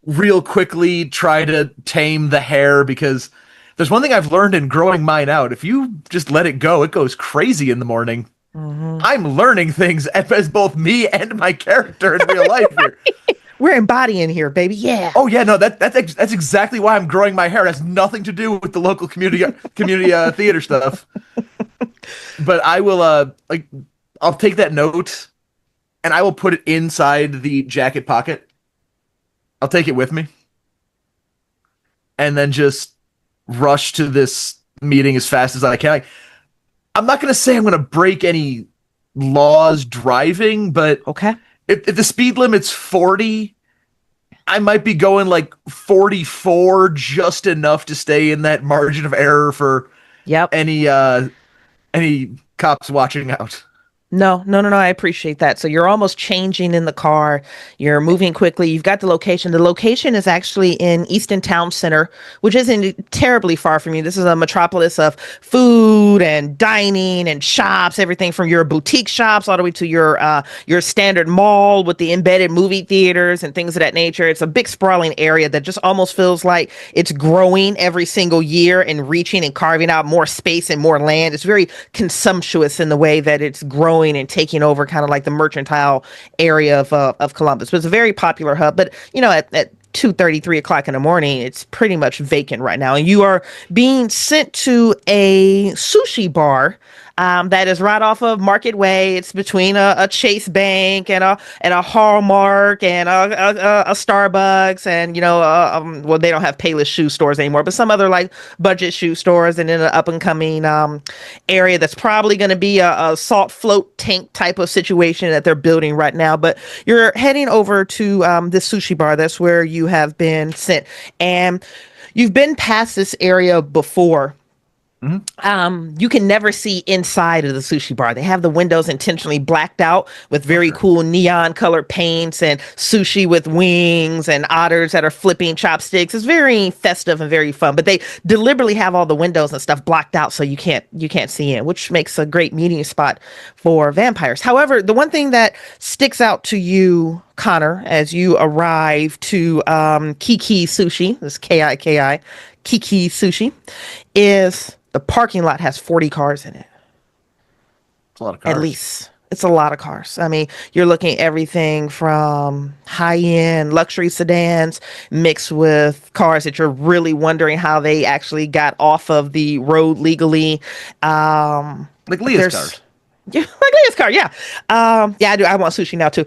real quickly try to tame the hair, because there's one thing I've learned in growing mine out. If you just let it go, it goes crazy in the morning. Mm-hmm. I'm learning things as both me and my character in real life here. We're embodying here, baby. Yeah. Oh yeah, no, that's exactly why I'm growing my hair. It has nothing to do with the local community theater stuff. But I will I'll take that note and I will put it inside the jacket pocket. I'll take it with me. And then just rush to this meeting as fast as I can. I'm not going to say I'm going to break any laws driving, but Okay. if the speed limit's 40, I might be going like 44, just enough to stay in that margin of error for Yep. any cops watching out. No, no, no, no. I appreciate that. So you're almost changing in the car. You're moving quickly. You've got the location. The location is actually in Easton Town Center, which isn't terribly far from you. This is a metropolis of food and dining and shops, everything from your boutique shops all the way to your standard mall with the embedded movie theaters and things of that nature. It's a big sprawling area that just almost feels like it's growing every single year and reaching and carving out more space and more land. It's very consumptuous in the way that it's growing and taking over kind of like the mercantile area of Columbus. But it's a very popular hub. But, at 2:30, 3 o'clock in the morning, it's pretty much vacant right now. And you are being sent to a sushi bar that is right off of Market Way. It's between a Chase Bank and a Hallmark and a Starbucks and well, they don't have Payless shoe stores anymore, but some other like budget shoe stores, and in an up and coming area that's probably going to be a salt float tank type of situation that they're building right now. But you're heading over to this sushi bar. That's where you have been sent, and you've been past this area before. You can never see inside of the sushi bar. They have the windows intentionally blacked out with very cool neon colored paints and sushi with wings and otters that are flipping chopsticks. It's very festive and very fun, but they deliberately have all the windows and stuff blocked out so you can't see in, which makes a great meeting spot for vampires. However, the one thing that sticks out to you, Connor, as you arrive to Kiki Sushi, this Kiki, Kiki Sushi, is the parking lot has 40 cars in it. It's a lot of cars. At least. It's a lot of cars. I mean, you're looking at everything from high-end luxury sedans mixed with cars that you're really wondering how they actually got off of the road legally. Like Leah's cars. Yeah, like Leah's car, yeah. Yeah, I do. I want sushi now, too.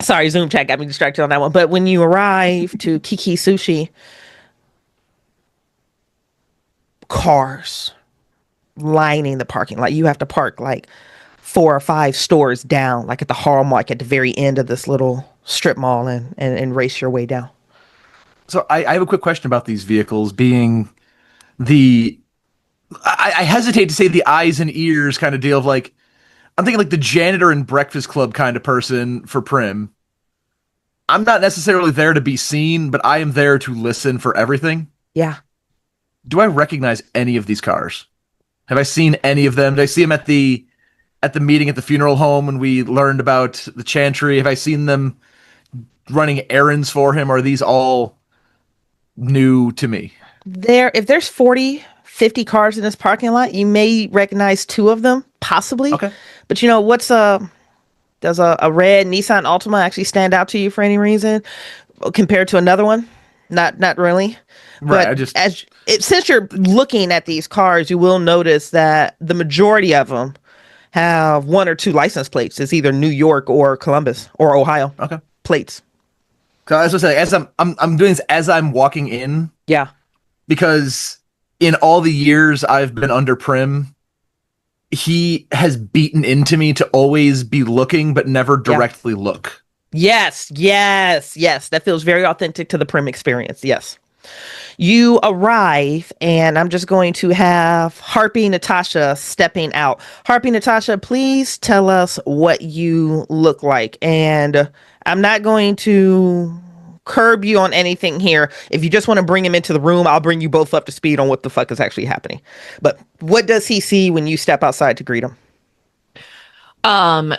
Sorry, Zoom chat got me distracted on that one. But when you arrive to Kiki Sushi, cars lining the parking lot. You have to park like 4 or 5 stores down, like at the Hallmark at the very end of this little strip mall, and race your way down. So I have a quick question about these vehicles being I hesitate to say the eyes and ears kind of deal of like, I'm thinking like the janitor in Breakfast Club kind of person for Prim. I'm not necessarily there to be seen, but I am there to listen for everything. Yeah. Do I recognize any of these cars? Have I seen any of them? Did I see them at the meeting at the funeral home when we learned about the Chantry? Have I seen them running errands for him? Or are these all new to me? If there's 40, 50 cars in this parking lot, you may recognize 2 of them, possibly. Okay. But does a red Nissan Altima actually stand out to you for any reason compared to another one? Not really. Right. But since you're looking at these cars, you will notice that the majority of them have 1 or 2 license plates. It's either New York or Columbus or Ohio. Okay. Plates. So as I say, as I'm doing this as I'm walking in. Yeah. Because in all the years I've been under Prim, he has beaten into me to always be looking, but never directly look. Yes. That feels very authentic to the Prim experience. Yes. You arrive, and I'm just going to have Harpy Natasha stepping out. Harpy Natasha, please tell us what you look like. And I'm not going to curb you on anything here. If you just want to bring him into the room, I'll bring you both up to speed on what the fuck is actually happening. But what does he see when you step outside to greet him?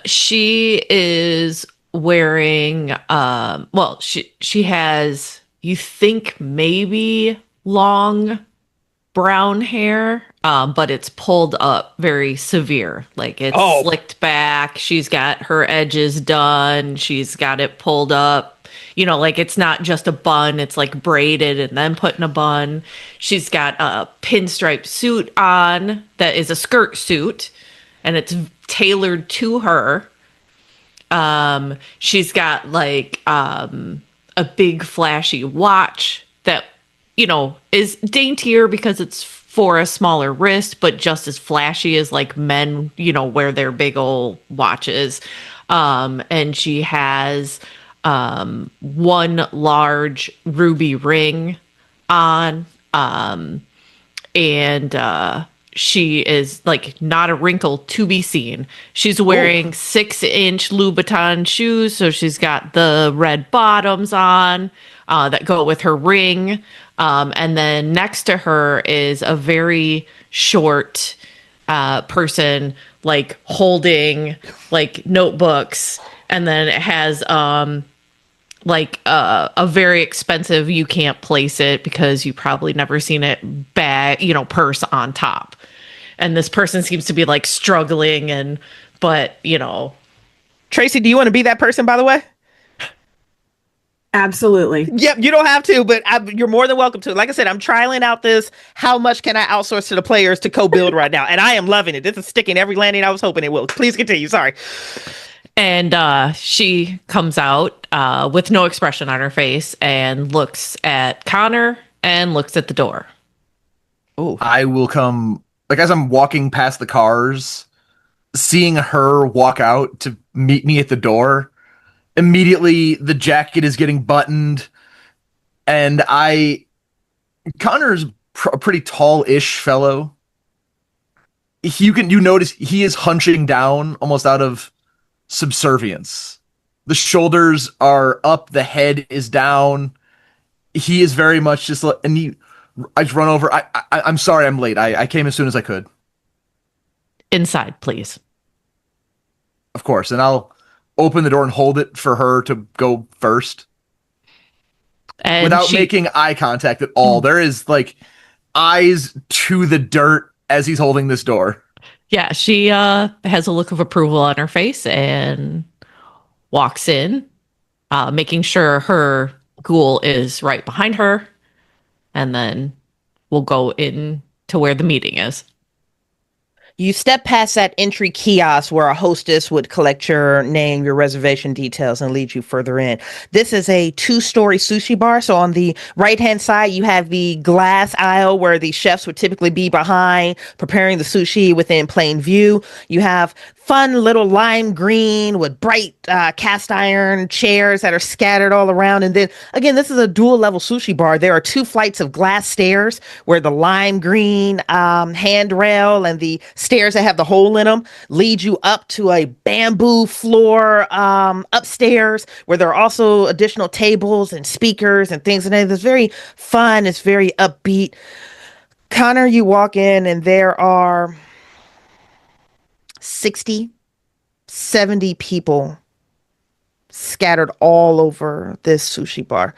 She is wearing she has, you think, maybe long brown hair, but it's pulled up very severe. Like it's slicked back. She's got her edges done. She's got it pulled up. Like it's not just a bun. It's like braided and then put in a bun. She's got a pinstripe suit on that is a skirt suit, and it's tailored to her. She's got like a big flashy watch that, is daintier because it's for a smaller wrist, but just as flashy as like men, wear their big old watches. And she has one large ruby ring on. And she is like not a wrinkle to be seen. She's wearing 6-inch Louboutin shoes, so she's got the red bottoms on that go with her ring. And then next to her is a very short person, like holding like notebooks, and then it has like a very expensive, you can't place it because you probably never seen it, bag, purse on top. And this person seems to be like struggling but Tracey, do you want to be that person, by the way? Absolutely. Yep, you don't have to, but you're more than welcome to. Like I said, I'm trialing out this how much can I outsource to the players to co-build right now, and I am loving it. This is sticking every landing I was hoping it will. Please continue. Sorry. And she comes out with no expression on her face and looks at Connor and looks at the door. Oh, I will come, like, as I'm walking past the cars, seeing her walk out to meet me at the door. Immediately, the jacket is getting buttoned, and Connor's a pretty tall-ish fellow. You notice he is hunching down almost out of subservience. The shoulders are up, the head is down. He is very much just, and I just run over. I'm sorry I'm late. I came as soon as I could. Inside, please. Of course, and I'll open the door and hold it for her to go first. And without making eye contact at all. There is like eyes to the dirt as he's holding this door. Yeah, she has a look of approval on her face and walks in, making sure her ghoul is right behind her. And then we'll go in to where the meeting is. You step past that entry kiosk where a hostess would collect your name, your reservation details, and lead you further in. This is a 2-story sushi bar. So on the right-hand side, you have the glass aisle where the chefs would typically be behind, preparing the sushi within plain view. You have fun little lime green with bright cast iron chairs that are scattered all around. And then again, this is a dual level sushi bar. There are 2 flights of glass stairs where the lime green handrail and the stairs that have the hole in them lead you up to a bamboo floor upstairs where there are also additional tables and speakers and things. And it's very fun. It's very upbeat. Connor, you walk in and there are 60, 70 people scattered all over this sushi bar.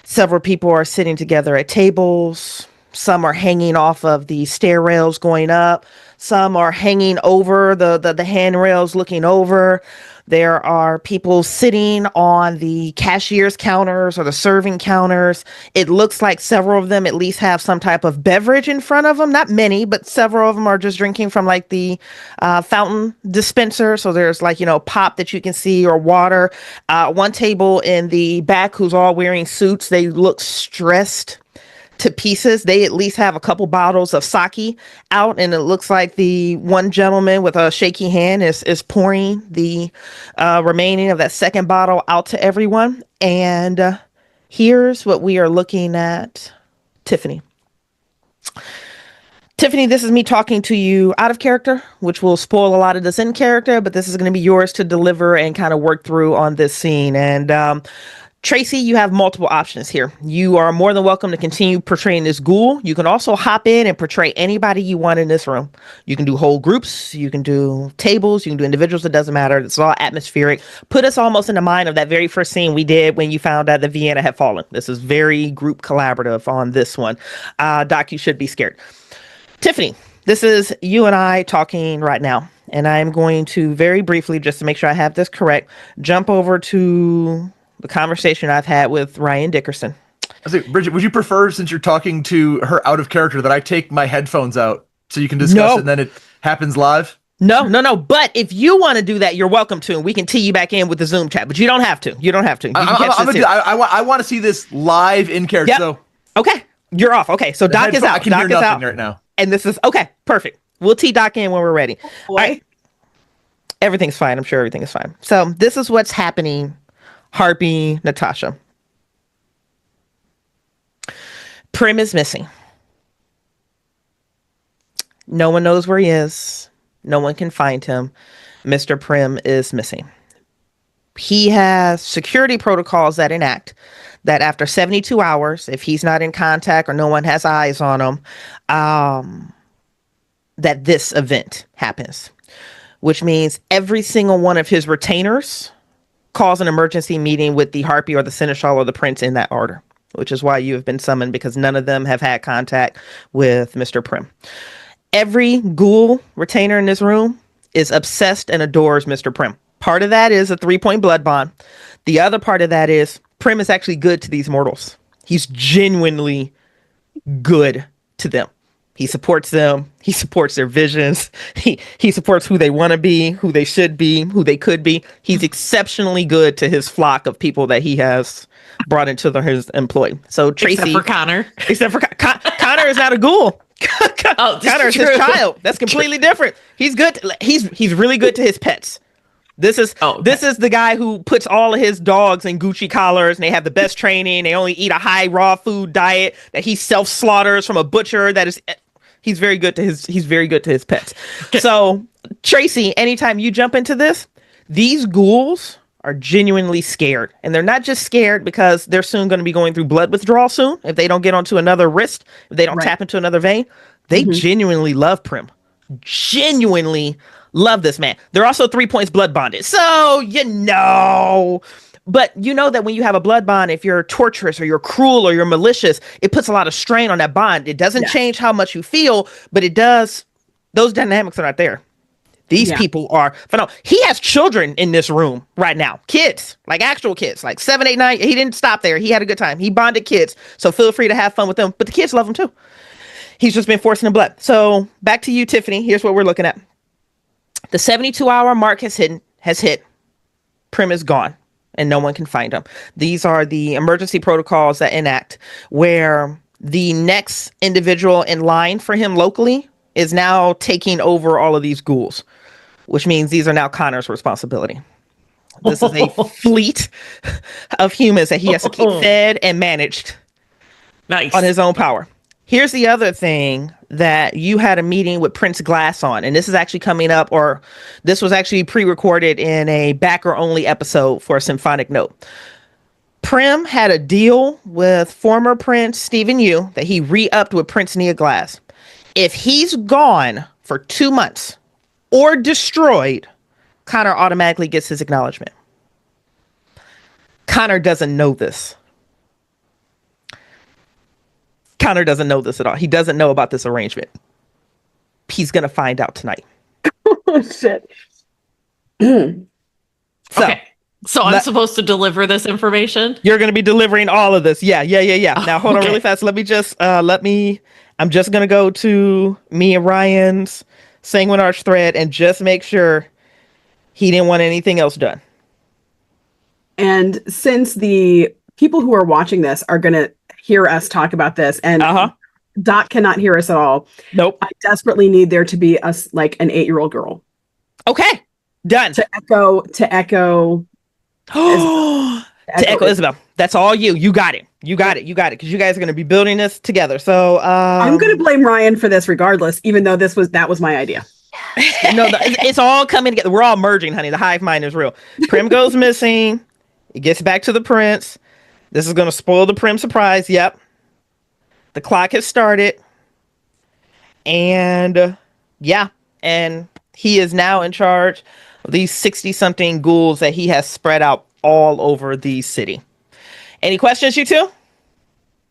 Several people are sitting together at tables. Some are hanging off of the stair rails going up. Some are hanging over the handrails looking over. There are people sitting on the cashier's counters or the serving counters. It looks like several of them at least have some type of beverage in front of them. Not many, but several of them are just drinking from like the fountain dispenser. So there's like, pop that you can see or water. One table in the back who's all wearing suits. They look stressed to pieces. They at least have a couple bottles of sake out, and it looks like the one gentleman with a shaky hand is pouring the remaining of that second bottle out to everyone. And here's what we are looking at. Tiffanie, this is me talking to you out of character, which will spoil a lot of this in character, but this is going to be yours to deliver and kind of work through on this scene. And Tracey, you have multiple options here. You are more than welcome to continue portraying this ghoul. You can also hop in and portray anybody you want in this room. You can do whole groups. You can do tables. You can do individuals. It doesn't matter. It's all atmospheric. Put us almost in the mind of that very first scene we did when you found out that Vienna had fallen. This is very group collaborative on this one. Doc, you should be scared. Tiffanie, this is you and I talking right now. And I'm going to very briefly, just to make sure I have this correct, jump over to the conversation I've had with Ryan Dickerson. I say, Bridgett, would you prefer, since you're talking to her out of character, that I take my headphones out so you can discuss it and then it happens live? No. But if you want to do that, you're welcome to, and we can tee you back in with the Zoom chat. But you don't have to. You can catch this too. I want to see this live in character. Yep. So okay. You're off. Okay, so Doc is out. I can Doc hear is nothing out. right now. And this is okay. Perfect. We'll tee Doc in when we're ready. All Boy. right. Everything's fine. I'm sure everything is fine. So this is what's happening. Harpy, Natasha. Prim is missing. No one knows where he is. No one can find him. Mr. Prim is missing. He has security protocols that enact that after 72 hours, if he's not in contact or no one has eyes on him, that this event happens, which means every single one of his retainers calls an emergency meeting with the Harpy or the Seneschal or the Prince in that order, which is why you have been summoned, because none of them have had contact with Mr. Prim. Every ghoul retainer in this room is obsessed and adores Mr. Prim. Part of that is a 3-point blood bond. The other part of that is Prim is actually good to these mortals. He's genuinely good to them. He supports them. He supports their visions. He supports who they want to be, who they should be, who they could be. He's exceptionally good to his flock of people that he has brought into his employ. So Tracey, Except for Connor. Connor is not a ghoul. Connor is his true. child. That's completely different. He's good. He's really good to his pets. This is the guy who puts all of his dogs in Gucci collars, and they have the best training. They only eat a high raw food diet that he self slaughters from a butcher. He's very good to his pets. So Tracey, anytime you jump into this, these ghouls are genuinely scared, and they're not just scared because they're soon going to be going through blood withdrawal soon. If they don't get onto another wrist, if they don't tap into another vein, they genuinely love Prim. Genuinely love this man. They're also 3 points blood bonded. So, but you know that when you have a blood bond, if you're torturous or you're cruel or you're malicious, it puts a lot of strain on that bond. It doesn't change how much you feel, but it does. Those dynamics are not there. These people are phenomenal. He has children in this room right now. Kids, like actual kids, like 7, 8, 9. He didn't stop there. He had a good time. He bonded kids. So feel free to have fun with them. But the kids love him too. He's just been forcing the blood. So back to you, Tiffany. Here's what we're looking at. The 72-hour mark has hit. Prim is gone, and no one can find him. These are the emergency protocols that enact where the next individual in line for him locally is now taking over all of these ghouls, which means these are now Connor's responsibility. This is a fleet of humans that he has to keep fed and managed on his own power. Here's the other thing that you had a meeting with Prince Glass on, and this is actually coming up, or this was actually pre-recorded in a backer-only episode for a symphonic note. Prim had a deal with former Prince Stephen Yu that he re-upped with Prince Nia Glass. If he's gone for 2 months or destroyed, Connor automatically gets his acknowledgement. Connor doesn't know this. Connor doesn't know this at all. He doesn't know about this arrangement. He's going to find out tonight. Oh, shit. So I'm supposed to deliver this information? You're going to be delivering all of this. Yeah. Now, hold on really fast. Let me just, I'm just going to go to me and Ryan's Sanguine Arch thread and just make sure he didn't want anything else done. And since the people who are watching this are going to hear us talk about this, and Doc cannot hear us at all. Nope. I desperately need there to be like an 8-year-old girl. Okay. Done. To echo Isabel. That's all you. You got it. Because you guys are going to be building this together. So I'm going to blame Ryan for this regardless, even though that was my idea. No, it's all coming together. We're all merging, honey. The hive mind is real. Prim goes missing. It gets back to the prince. This is going to spoil the Prim surprise. Yep. The clock has started. And and he is now in charge of these 60-something ghouls that he has spread out all over the city. Any questions, you two?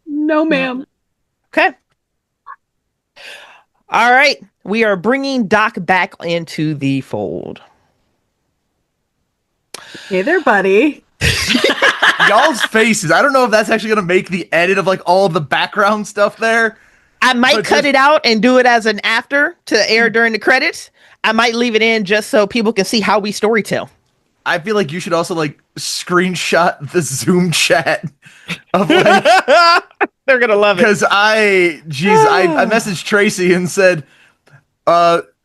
No, ma'am. Okay. All right. We are bringing Doc back into the fold. Hey there, buddy. Y'all's faces. I don't know if that's actually going to make the edit of like all the background stuff there. I might cut it out and do it as an after to air during the credits. I might leave it in just so people can see how we storytell. I feel like you should also like screenshot the Zoom chat of like they're gonna love it. Because I messaged Tracy and said,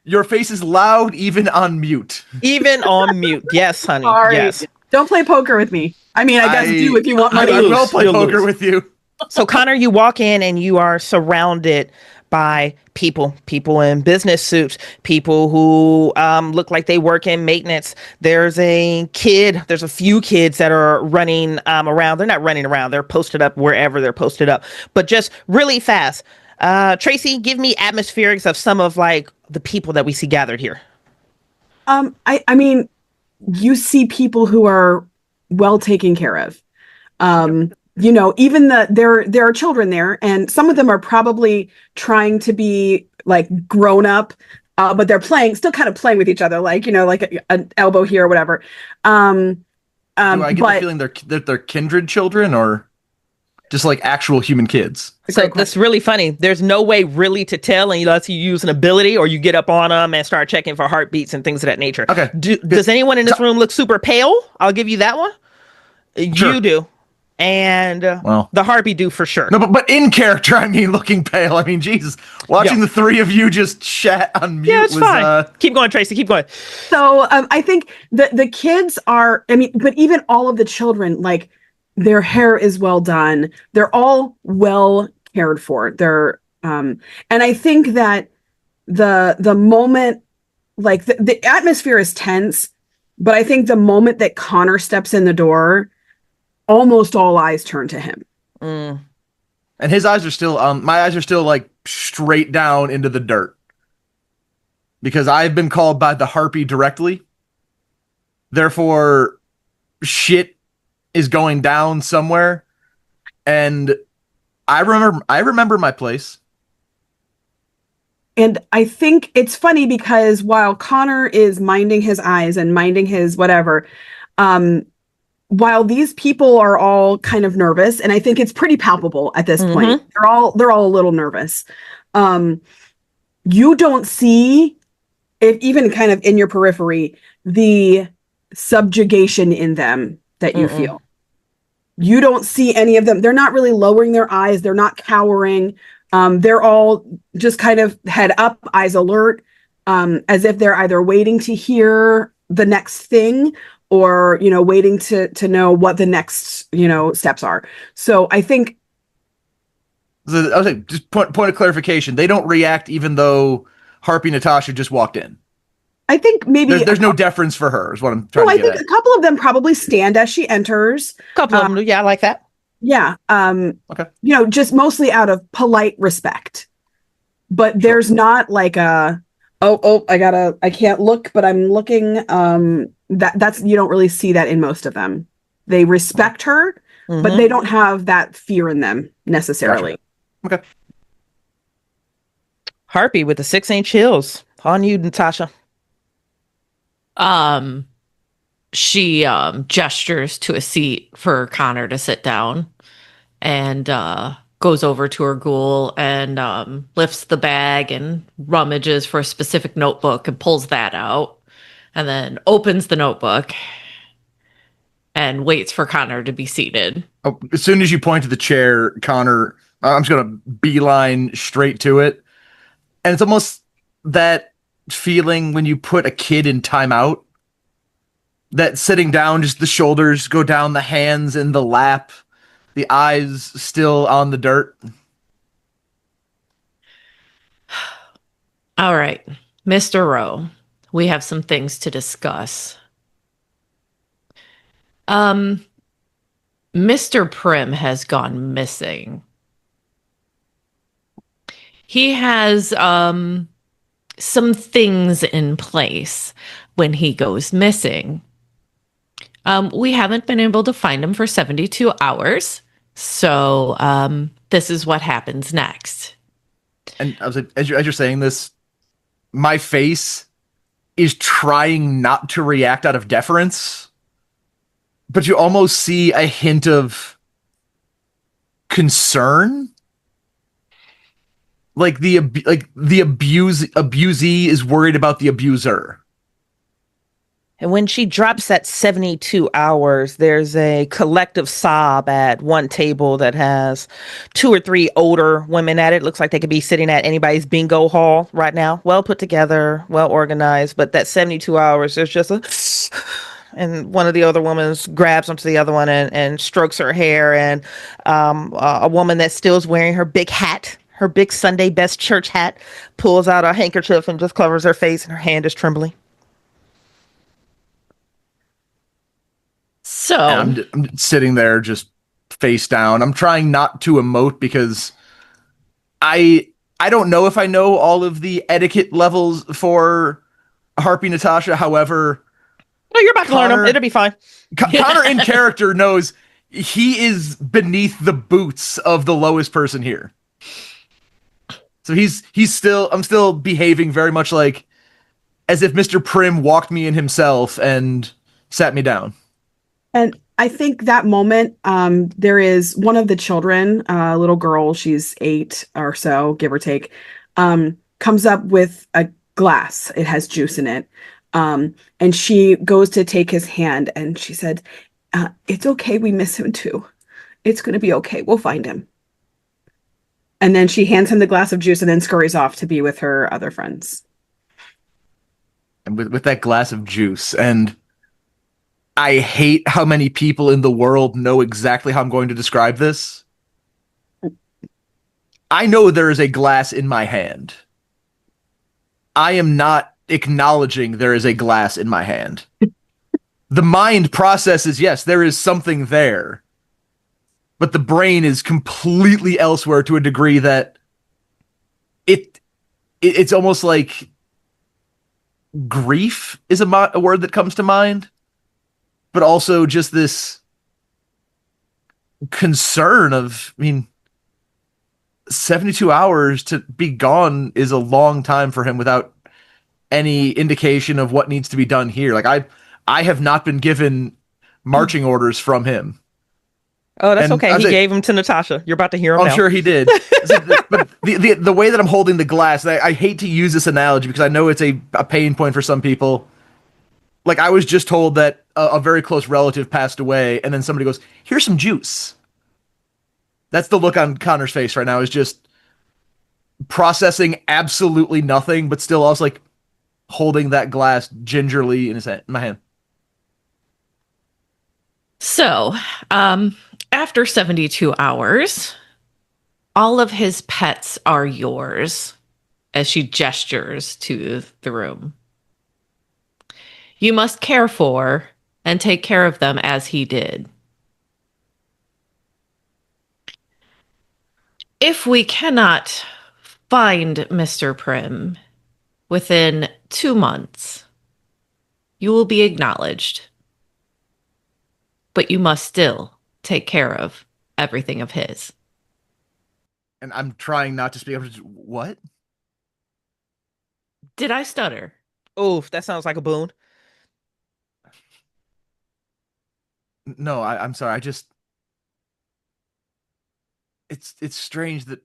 your face is loud even on mute. Even on mute. Yes, honey. Sorry. Yes. Don't play poker with me. I mean, I guess do if you want money. I will play poker with you. So Connor, you walk in and you are surrounded by people in business suits, people who look like they work in maintenance. There's a few kids that are running around. They're not running around. They're posted up wherever they're posted up, but just really fast. Tracy, give me atmospherics of some of like the people that we see gathered here. I mean, you see people who are well taken care of. You know, even there are children there, and some of them are probably trying to be like grown up, but they're still kind of playing with each other, like, you know, like an elbow here or whatever. Do I get the feeling they're kindred children or just like actual human kids? So that's really funny. There's no way really to tell unless you use an ability or you get up on them and start checking for heartbeats and things of that nature. Okay. Does anyone in this room look super pale? I'll give you that one. Sure. You do. And the heartbeat do for sure. No, but in character, I mean, looking pale. I mean, Jesus, watching the three of you just chat on mute it's fine. Keep going, Tracy. Keep going. So I think the kids are, I mean, but even all of the children, like their hair is well done. They're all well cared for. They're, and I think that the moment, like the atmosphere is tense, but I think the moment that Connor steps in the door, almost all eyes turn to him. And his eyes are still, my eyes are still like straight down into the dirt. Because I've been called by the harpy directly. Therefore, shit is going down somewhere. And I remember my place. And I think it's funny because while Connor is minding his eyes and minding his whatever, while these people are all kind of nervous, and I think it's pretty palpable at this point, they're all a little nervous. You don't see, if even kind of in your periphery, the subjugation in them that you feel. You don't see any of them. They're not really lowering their eyes. They're not cowering. They're all just kind of head up, eyes alert, as if they're either waiting to hear the next thing or, you know, waiting to know what the next, you know, steps are. So I think I was like, just point of clarification. They don't react even though Harpy Natasha just walked in. I think maybe there's no deference for her is what I'm trying to get at. I think a couple of them probably stand as she enters. A couple of them, yeah, I like that. Yeah. Okay. You know, just mostly out of polite respect. But there's not like a I can't look, but I'm looking. That's you don't really see that in most of them. They respect her, but they don't have that fear in them necessarily. Gotcha. Okay. Harpy with the 6-inch heels. On you, Natasha. She gestures to a seat for Connor to sit down and goes over to her ghoul and lifts the bag and rummages for a specific notebook and pulls that out and then opens the notebook and waits for Connor to be seated. Oh, as soon as you point to the chair, Connor, I'm just going to beeline straight to it. And it's almost that feeling when you put a kid in timeout. That sitting down, just the shoulders go down, the hands in the lap, the eyes still on the dirt. All right, Mr. Rowe, we have some things to discuss. Mr. Prim has gone missing. He has some things in place when he goes missing. We haven't been able to find him for 72 hours. So this is what happens next. And I was like, as you're saying this, my face is trying not to react out of deference, but you almost see a hint of concern. Like the abusee is worried about the abuser. And when she drops that 72 hours, there's a collective sob at one table that has two or three older women at it. Looks like they could be sitting at anybody's bingo hall right now. Well put together, well organized. But that 72 hours, there's just a. And one of the other women grabs onto the other one and strokes her hair. And a woman that still is wearing her big hat, her big Sunday best church hat, pulls out a handkerchief and just covers her face, and her hand is trembling. So, And I'm sitting there just face down. I'm trying not to emote because I don't know if I know all of the etiquette levels for Harpy Natasha. However, No, you're about to learn them. Connor- It'll be fine. Connor in character knows he is beneath the boots of the lowest person here. So I'm still behaving very much like as if Mr. Prim walked me in himself and sat me down. And I think that moment, there is one of the children, a little girl, she's 8 or so, give or take, comes up with a glass. It has juice in it. And she goes to take his hand and she said, it's okay. We miss him too. It's going to be okay. We'll find him. And then she hands him the glass of juice and then scurries off to be with her other friends. And with that glass of juice, and I hate how many people in the world know exactly how I'm going to describe this. I know there is a glass in my hand. I am not acknowledging there is a glass in my hand. The mind processes, yes, there is something there. But the brain is completely elsewhere to a degree that it's almost like grief is a word that comes to mind, but also just this concern of, I mean, 72 hours to be gone is a long time for him without any indication of what needs to be done here. Like I have not been given marching orders from him. Oh, that's And okay. He gave them to Natasha. You're about to hear him I'm now. sure he did. But the way that I'm holding the glass, I hate to use this analogy because I know it's a pain point for some people. Like I was just told that a very close relative passed away, and then somebody goes, "Here's some juice." That's the look on Connor's face right now, is just processing absolutely nothing, but still also like holding that glass gingerly in my hand. so, after 72 hours, all of his pets are yours as she gestures to the room. You must care for and take care of them as he did. If we cannot find Mr. Prim within 2 months, you will be acknowledged. But you must still take care of everything of his. And I'm trying not to speak. I'm just, what? Did I stutter? Oof, that sounds like a boon. No, I'm sorry. It's strange that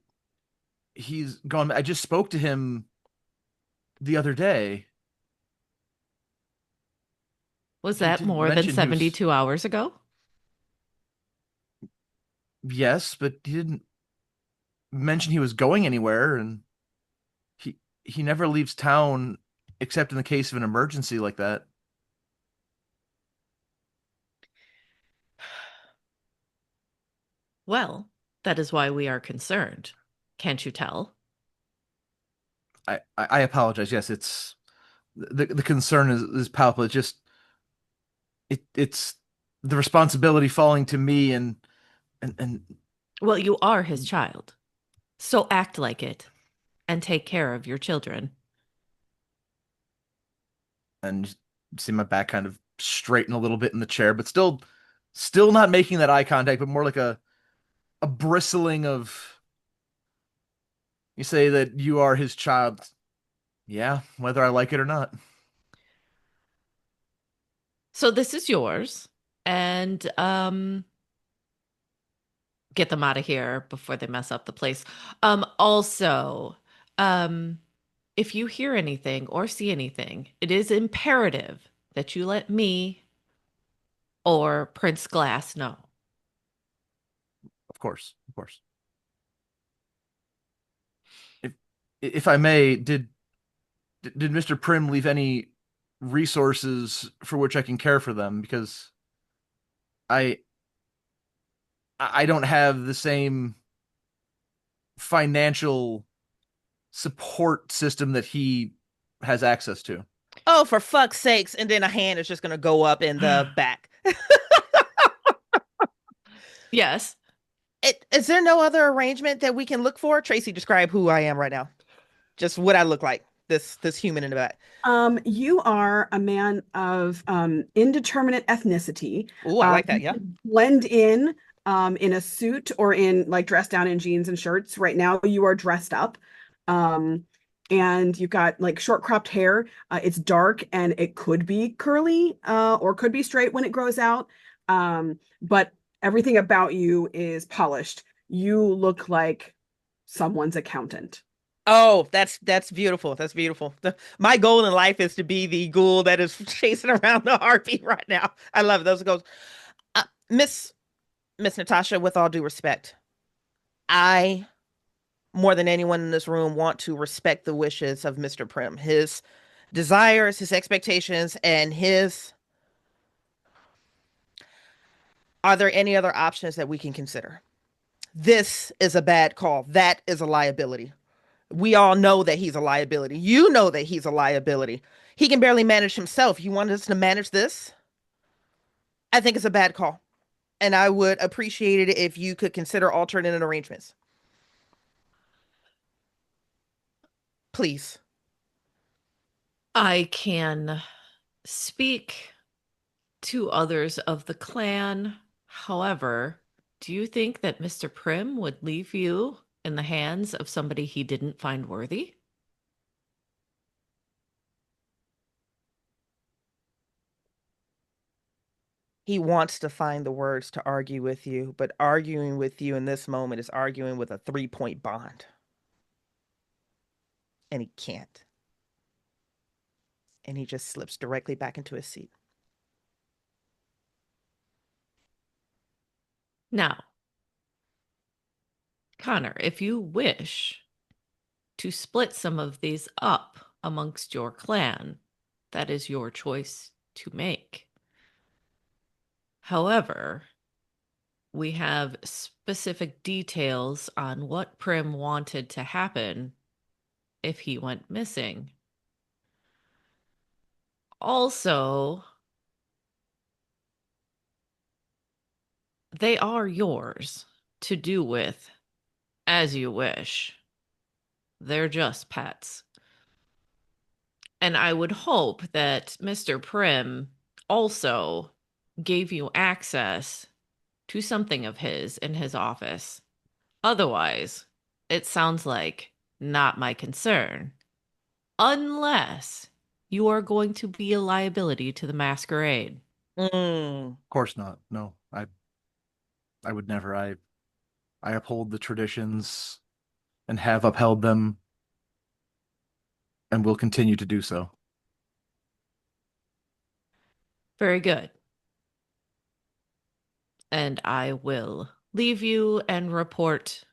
he's gone. I just spoke to him the other day. Was He that didn't more than mention he was- 72 hours ago? Yes, but he didn't mention he was going anywhere, and he never leaves town except in the case of an emergency like that. Well, that is why we are concerned. Can't you tell? I apologize. Yes, it's the concern is palpable. It's just it's the responsibility falling to me, and Well, you are his child. So act like it and take care of your children. and see my back kind of straighten a little bit in the chair, but still not making that eye contact, but more like a bristling of, you say that you are his child. Yeah, whether I like it or not. So this is yours. And get them out of here before they mess up the place. Also, if you hear anything or see anything, it is imperative that you let me or Prince Glass know. Of course, of course. If I may, did Mr. Prim leave any resources for which I can care for them? Because I I don't have the same financial support system that he has access to. Oh, for fuck's sakes. And then a hand is just going to go up in the back. Yes. Is there no other arrangement that we can look for? Tracy, describe who I am right now. Just what I look like. This human in the back. You are a man of indeterminate ethnicity. Oh, I like that. You Yeah. can blend in a suit or in like dressed down in jeans and shirts. Right now, you are dressed up. Um, and you've got like short cropped hair. It's dark and it could be curly or could be straight when it grows out. But everything about you is polished. You look like someone's accountant. Oh, that's beautiful. That's beautiful. My goal in life is to be the ghoul that is chasing around the harpy right now. I love it. Those goals. Uh, Miss Miss Natasha, with all due respect, I more than anyone in this room want to respect the wishes of Mr. Prim, his desires, his expectations, and his. Are there any other options that we can consider? This is a bad call. That is a liability. We all know that he's a liability. You know that he's a liability. He can barely manage himself. You want us to manage this? I think it's a bad call. And I would appreciate it if you could consider alternate arrangements. Please. I can speak to others of the clan. However, do you think that Mr. Prim would leave you in the hands of somebody he didn't find worthy? He wants to find the words to argue with you, but arguing with you in this moment is arguing with a 3-point bond. And he can't. And he just slips directly back into his seat. Now, Connor, if you wish to split some of these up amongst your clan, that is your choice to make. However, we have specific details on what Prim wanted to happen if he went missing. Also, they are yours to do with as you wish. They're just pets. And I would hope that Mr. Prim also gave you access to something of his in his office. Otherwise, it sounds like not my concern. Unless you are going to be a liability to the masquerade. Mm. Of course not. No, I would never. I uphold the traditions and have upheld them and will continue to do so. Very good. And I will leave you and report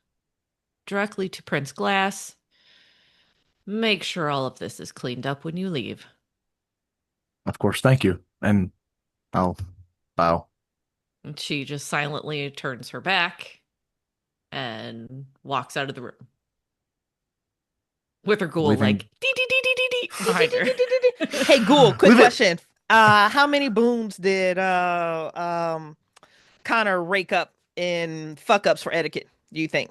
directly to Prince Glass. Make sure all of this is cleaned up when you leave. Of course, thank you. And I'll bow. And she just silently turns her back and walks out of the room. With her ghoul Leaving- like dee dee dee dee dee dee behind her. Hey, Ghoul, quick Leave it. question. How many booms did Connor rake up in fuck ups for etiquette, do you think?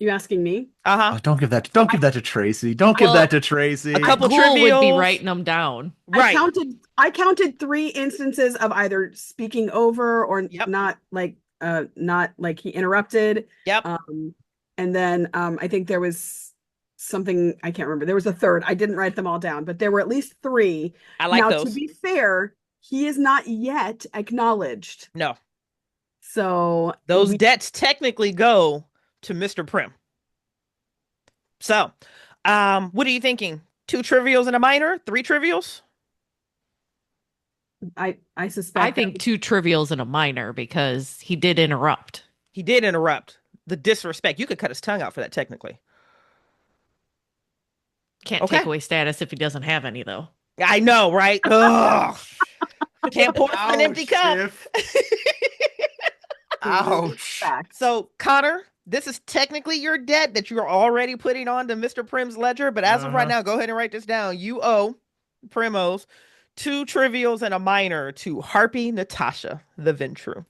You asking me? Uh-huh. Oh, don't give that to Tracy. Don't give Well, that to Tracy. a couple Ghoul would be trivials. writing them down. Right. I counted 3 instances of either speaking over or Yep. not like he interrupted. Yep. And then I think there was something I can't remember. There was a third. I didn't write them all down, but there were at least 3. I like now, those. to be fair, he is not yet acknowledged. No. So Those debts technically go to Mr. Prim. So, what are you thinking? 2 trivials and a minor? 3 trivials? I suspect I think two trivials and a minor because he did interrupt. He did interrupt. The disrespect. You could cut his tongue out for that, technically. Can't take Okay. away status if he doesn't have any, though. I know, right? Ugh. Can't pour from an empty Ouch, cup. Tiff. Ouch. fact. So, Connor, this is technically your debt that you're already putting on to Mr. Prim's ledger. But as of right now, go ahead and write this down. You owe Primos two trivials and a minor to Harpy Natasha, the Ventru.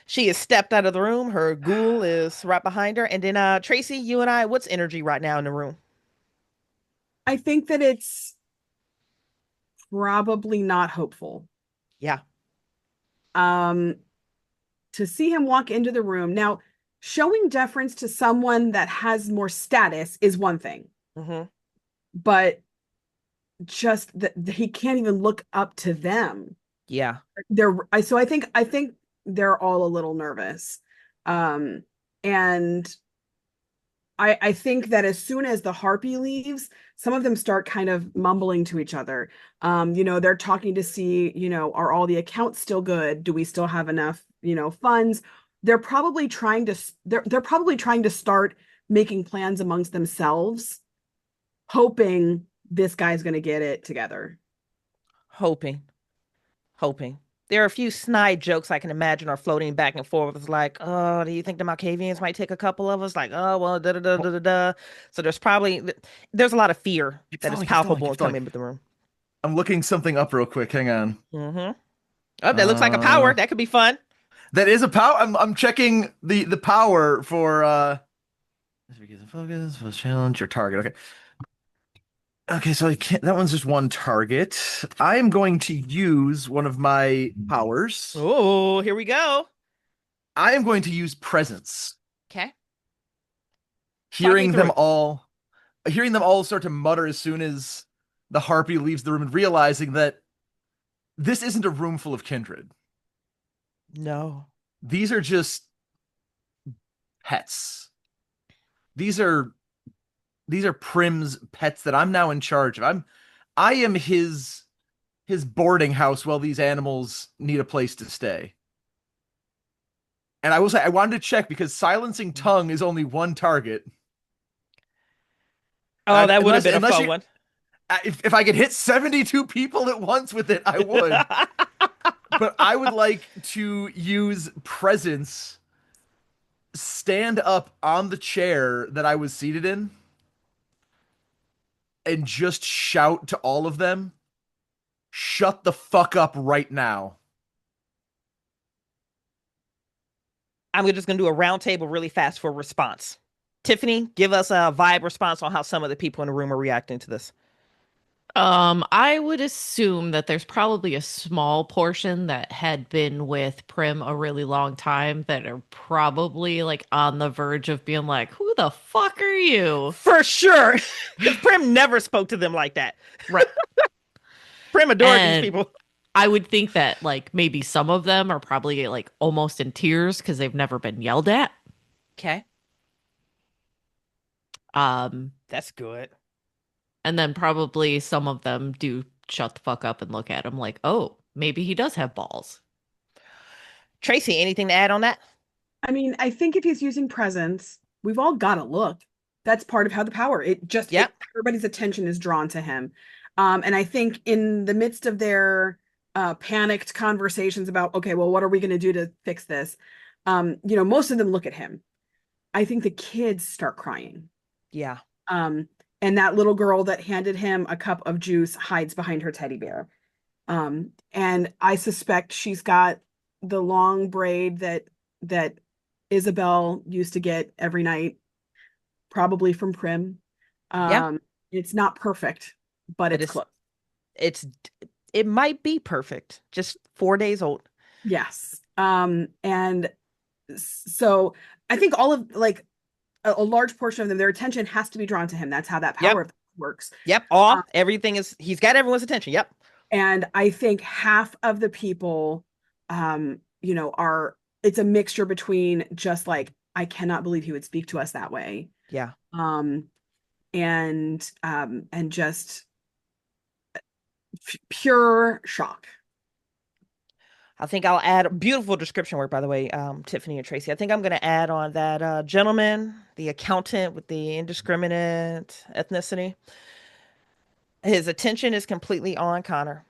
She has stepped out of the room. Her ghoul is right behind her. And then, Tracey, you and I, what's energy right now in the room? I think that it's probably not hopeful. Yeah. To see him walk into the room. Now, showing deference to someone that has more status is one thing. Mm-hmm. But just that he can't even look up to them. Yeah. So I think they're all a little nervous. And I think that as soon as the harpy leaves, some of them start kind of mumbling to each other. They're talking to see, are all the accounts still good? Do we still have enough, funds? They're probably trying to start making plans amongst themselves, hoping this guy's going to get it together. Hoping. There are a few snide jokes I can imagine are floating back and forth. It's like, oh, do you think the Malkavians might take a couple of us? Like, oh, well, da da da da da da. So there's a lot of fear that is palpable and coming into the room. I'm looking something up real quick. Hang on. Mm-hmm. Oh, that looks like a power. That could be fun. That is a power. I'm checking the power for focus, challenge your target. Okay. Okay, so that one's just one target. I am going to use one of my powers. Oh, here we go. I am going to use presence. Okay. Hearing them all start to mutter as soon as the harpy leaves the room and realizing that this isn't a room full of kindred. No. These are just pets. These are Prim's pets that I'm now in charge of. I am his boarding house while these animals need a place to stay. And I will say I wanted to check because silencing tongue is only one target. Oh, that would have been a fun one. If I could hit 72 people at once with it, I would. But I would like to use presence, stand up on the chair that I was seated in, and just shout to all of them, shut the fuck up right now. I'm just going to do a round table really fast for response. Tiffany, give us a vibe response on how some of the people in the room are reacting to this. I would assume that there's probably a small portion that had been with Prim a really long time that are probably like on the verge of being like, who the fuck are you? For sure. Because Prim never spoke to them like that. Right. Prim adored these people. I would think that like maybe some of them are probably like almost in tears because they've never been yelled at. Okay. That's good. And then probably some of them do shut the fuck up and look at him like, oh, maybe he does have balls. Tracey, anything to add on that? I mean, I think if he's using presence, we've all got to look. That's part of how the power, everybody's attention is drawn to him. And I think in the midst of their panicked conversations about, okay, well, what are we going to do to fix this? Most of them look at him. I think the kids start crying. Yeah. And that little girl that handed him a cup of juice hides behind her teddy bear. And I suspect she's got the long braid that Isabel used to get every night, probably from Prim. It's not perfect, but it's close. It might be perfect, just 4 days old. Yes. And so I think all of like a large portion of them, their attention has to be drawn to him. That's how that power works. Yep. He's got everyone's attention. Yep. And I think half of the people, it's a mixture between just like, I cannot believe he would speak to us that way. Yeah. And just Pure shock. I think I'll add beautiful description work, by the way, Tiffany and Tracy. I think I'm going to add on that gentleman, the accountant with the indiscriminate ethnicity. His attention is completely on Connor.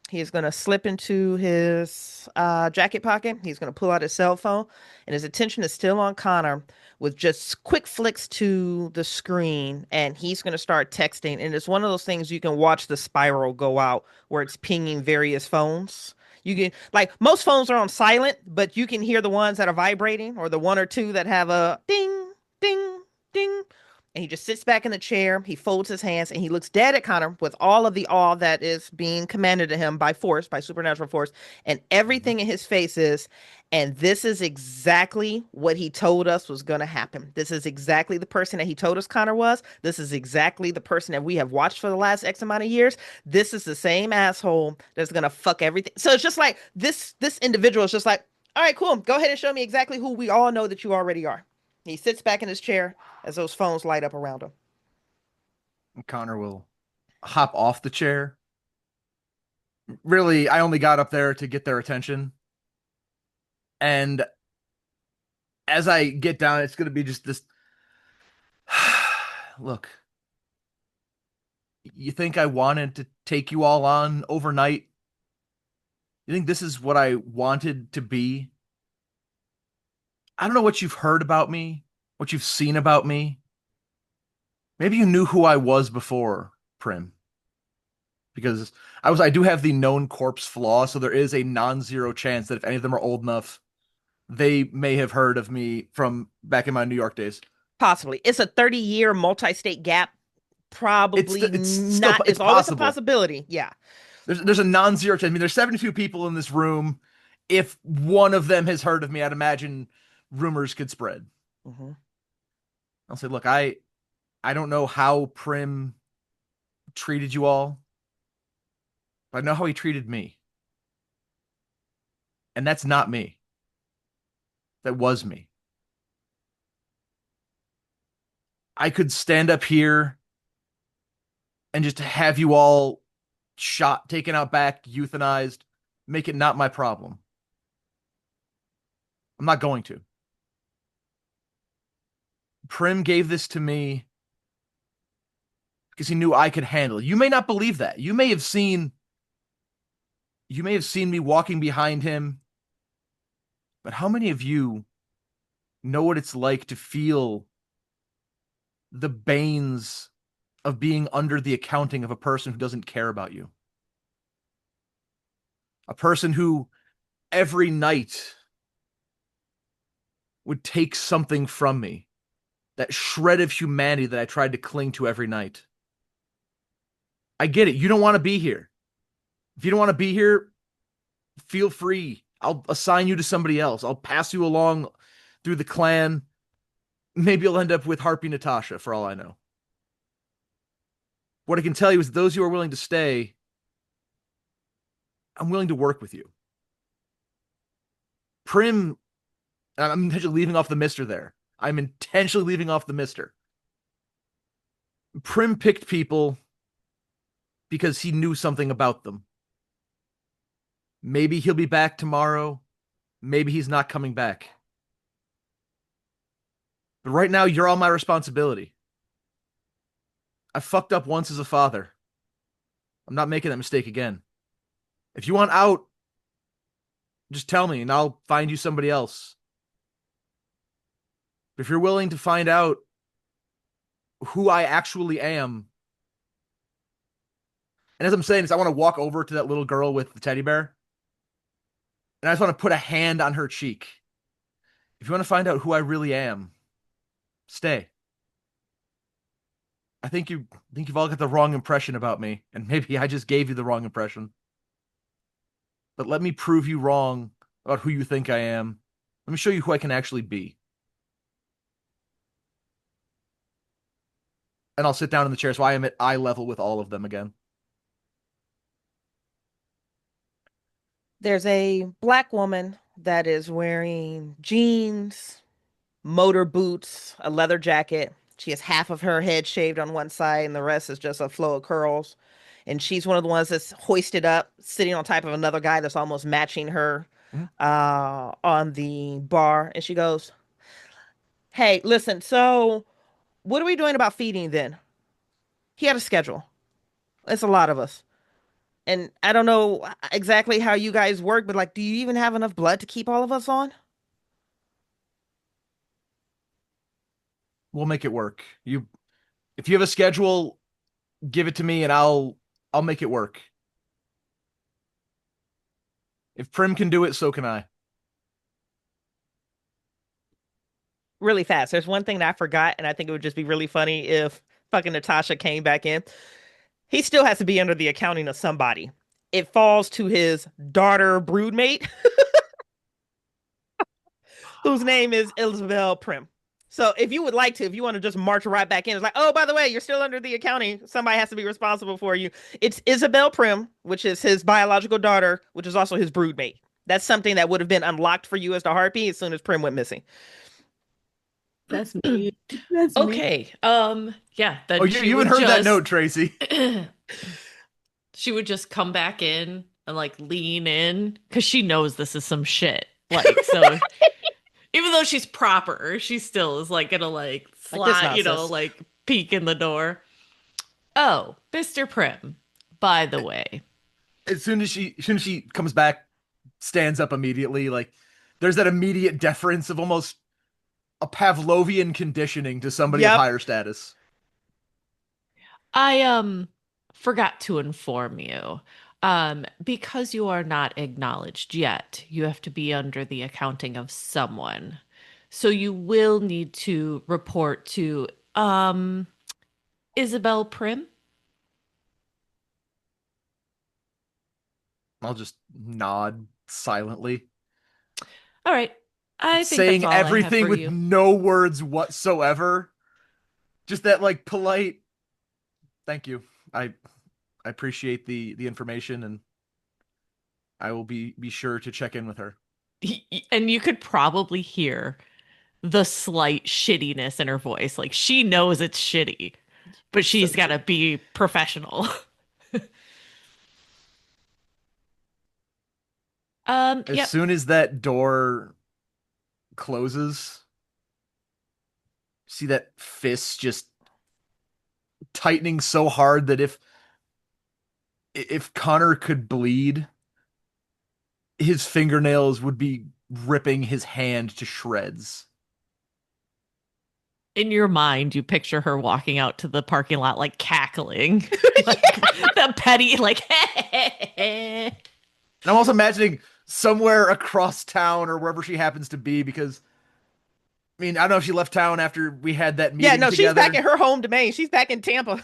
He is going to slip into his jacket pocket. He's going to pull out his cell phone, and his attention is still on Connor with just quick flicks to the screen. And he's going to start texting. And it's one of those things you can watch the spiral go out where it's pinging various phones. You can, like, most phones are on silent, but you can hear the ones that are vibrating or the one or two that have a ding, ding, ding. And he just sits back in the chair. He folds his hands and he looks dead at Connor with all of the awe that is being commanded to him by force, by supernatural force. And everything in his face is, and this is exactly what he told us was going to happen. This is exactly the person that he told us Connor was. This is exactly the person that we have watched for the last X amount of years. This is the same asshole that's going to fuck everything. So it's just like this individual is just like, all right, cool. Go ahead and show me exactly who we all know that you already are. He sits back in his chair as those phones light up around him. Connor will hop off the chair. Really, I only got up there to get their attention. And as I get down, it's going to be just this. Look, you think I wanted to take you all on overnight? You think this is what I wanted to be? I don't know what you've heard about me, what you've seen about me. Maybe you knew who I was before, Prim. Because I do have the known corpse flaw, so there is a non-zero chance that if any of them are old enough, they may have heard of me from back in my New York days. Possibly. It's a 30-year multi-state gap. Probably It's still not. it's It's always a possible. possibility. Yeah. There's a non-zero chance. I mean, there's 72 people in this room. If one of them has heard of me, I'd imagine rumors could spread. Mm-hmm. I'll say, look, I don't know how Prim treated you all, but I know how he treated me. And that's not me. That was me. I could stand up here and just have you all shot, taken out back, euthanized, make it not my problem. I'm not going to. Prim gave this to me because he knew I could handle it. You may not believe that. You may have seen me walking behind him. But how many of you know what it's like to feel the banes of being under the accounting of a person who doesn't care about you? A person who every night would take something from me, that shred of humanity that I tried to cling to every night. I get it. You don't want to be here. If you don't want to be here, feel free. I'll assign you to somebody else. I'll pass you along through the clan. Maybe you'll end up with Harpy Natasha, for all I know. What I can tell you is those who are willing to stay, I'm willing to work with you. Prim, I'm intentionally leaving off the Mister there. I'm intentionally leaving off the Mister. Prim picked people because he knew something about them. Maybe he'll be back tomorrow. Maybe he's not coming back. But right now, you're all my responsibility. I fucked up once as a father. I'm not making that mistake again. If you want out, just tell me and I'll find you somebody else. But if you're willing to find out who I actually am, and as I'm saying this, I want to walk over to that little girl with the teddy bear, and I just want to put a hand on her cheek. If you want to find out who I really am, stay. I think you've all got the wrong impression about me, and maybe I just gave you the wrong impression. But let me prove you wrong about who you think I am. Let me show you who I can actually be. And I'll sit down in the chair so I am at eye level with all of them again. There's a black woman that is wearing jeans, motor boots, a leather jacket. She has half of her head shaved on one side, and the rest is just a flow of curls. and she's one of the ones that's hoisted up, sitting on top of another guy that's almost matching her Mhm. on the bar. And she goes, "Hey, listen, so what are we doing about feeding then?" He had a schedule. It's a lot of us. And I don't know exactly how you guys work, but like, do you even have enough blood to keep all of us on? We'll make it work. If you have a schedule, give it to me and I'll make it work. If Prim can do it, so can I. Really fast. There's one thing that I forgot, and I think it would just be really funny if fucking Natasha came back in. He still has to be under the accounting of somebody. It falls to his daughter broodmate, whose name is Isabel Prim. So if you would like to, if you want to just march right back in, it's like, oh, by the way, you're still under the accounting. Somebody has to be responsible for you. It's Isabel Prim, which is his biological daughter, which is also his broodmate. That's something that would have been unlocked for you as the harpy as soon as Prim went missing. That's me. That's me. Okay. Yeah, Oh, then she you haven't would heard that just note, Tracy. she would just come back in and like lean in because she knows this is some shit. Like, so even though she's proper, she still is like gonna like Like this slide, nonsense. like peek in the door. Oh, Mr. Prim, by the way. As soon as she comes back, stands up immediately. Like there's that immediate deference of almost a Pavlovian conditioning to somebody of Yep. higher status. I forgot to inform you. Because you are not acknowledged yet, you have to be under the accounting of someone. So you will need to report to Isabel Prim. I'll just nod silently, All right. I think that's saying all I have everything for with you. no words whatsoever. Just that like polite thank you. I appreciate the information and I will be sure to check in with her. And you could probably hear the slight shittiness in her voice. Like she knows it's shitty, but So she's got to be professional. As Yep. soon as that door closes, see that fist just tightening so hard that if Connor could bleed, his fingernails would be ripping his hand to shreds. In your mind, you picture her walking out to the parking lot, like cackling, like the petty, like, And I'm also imagining somewhere across town or wherever she happens to be because I mean, I don't know if she left town after we had that yeah, meeting no, she's back together. in her home domain. She's back in Tampa.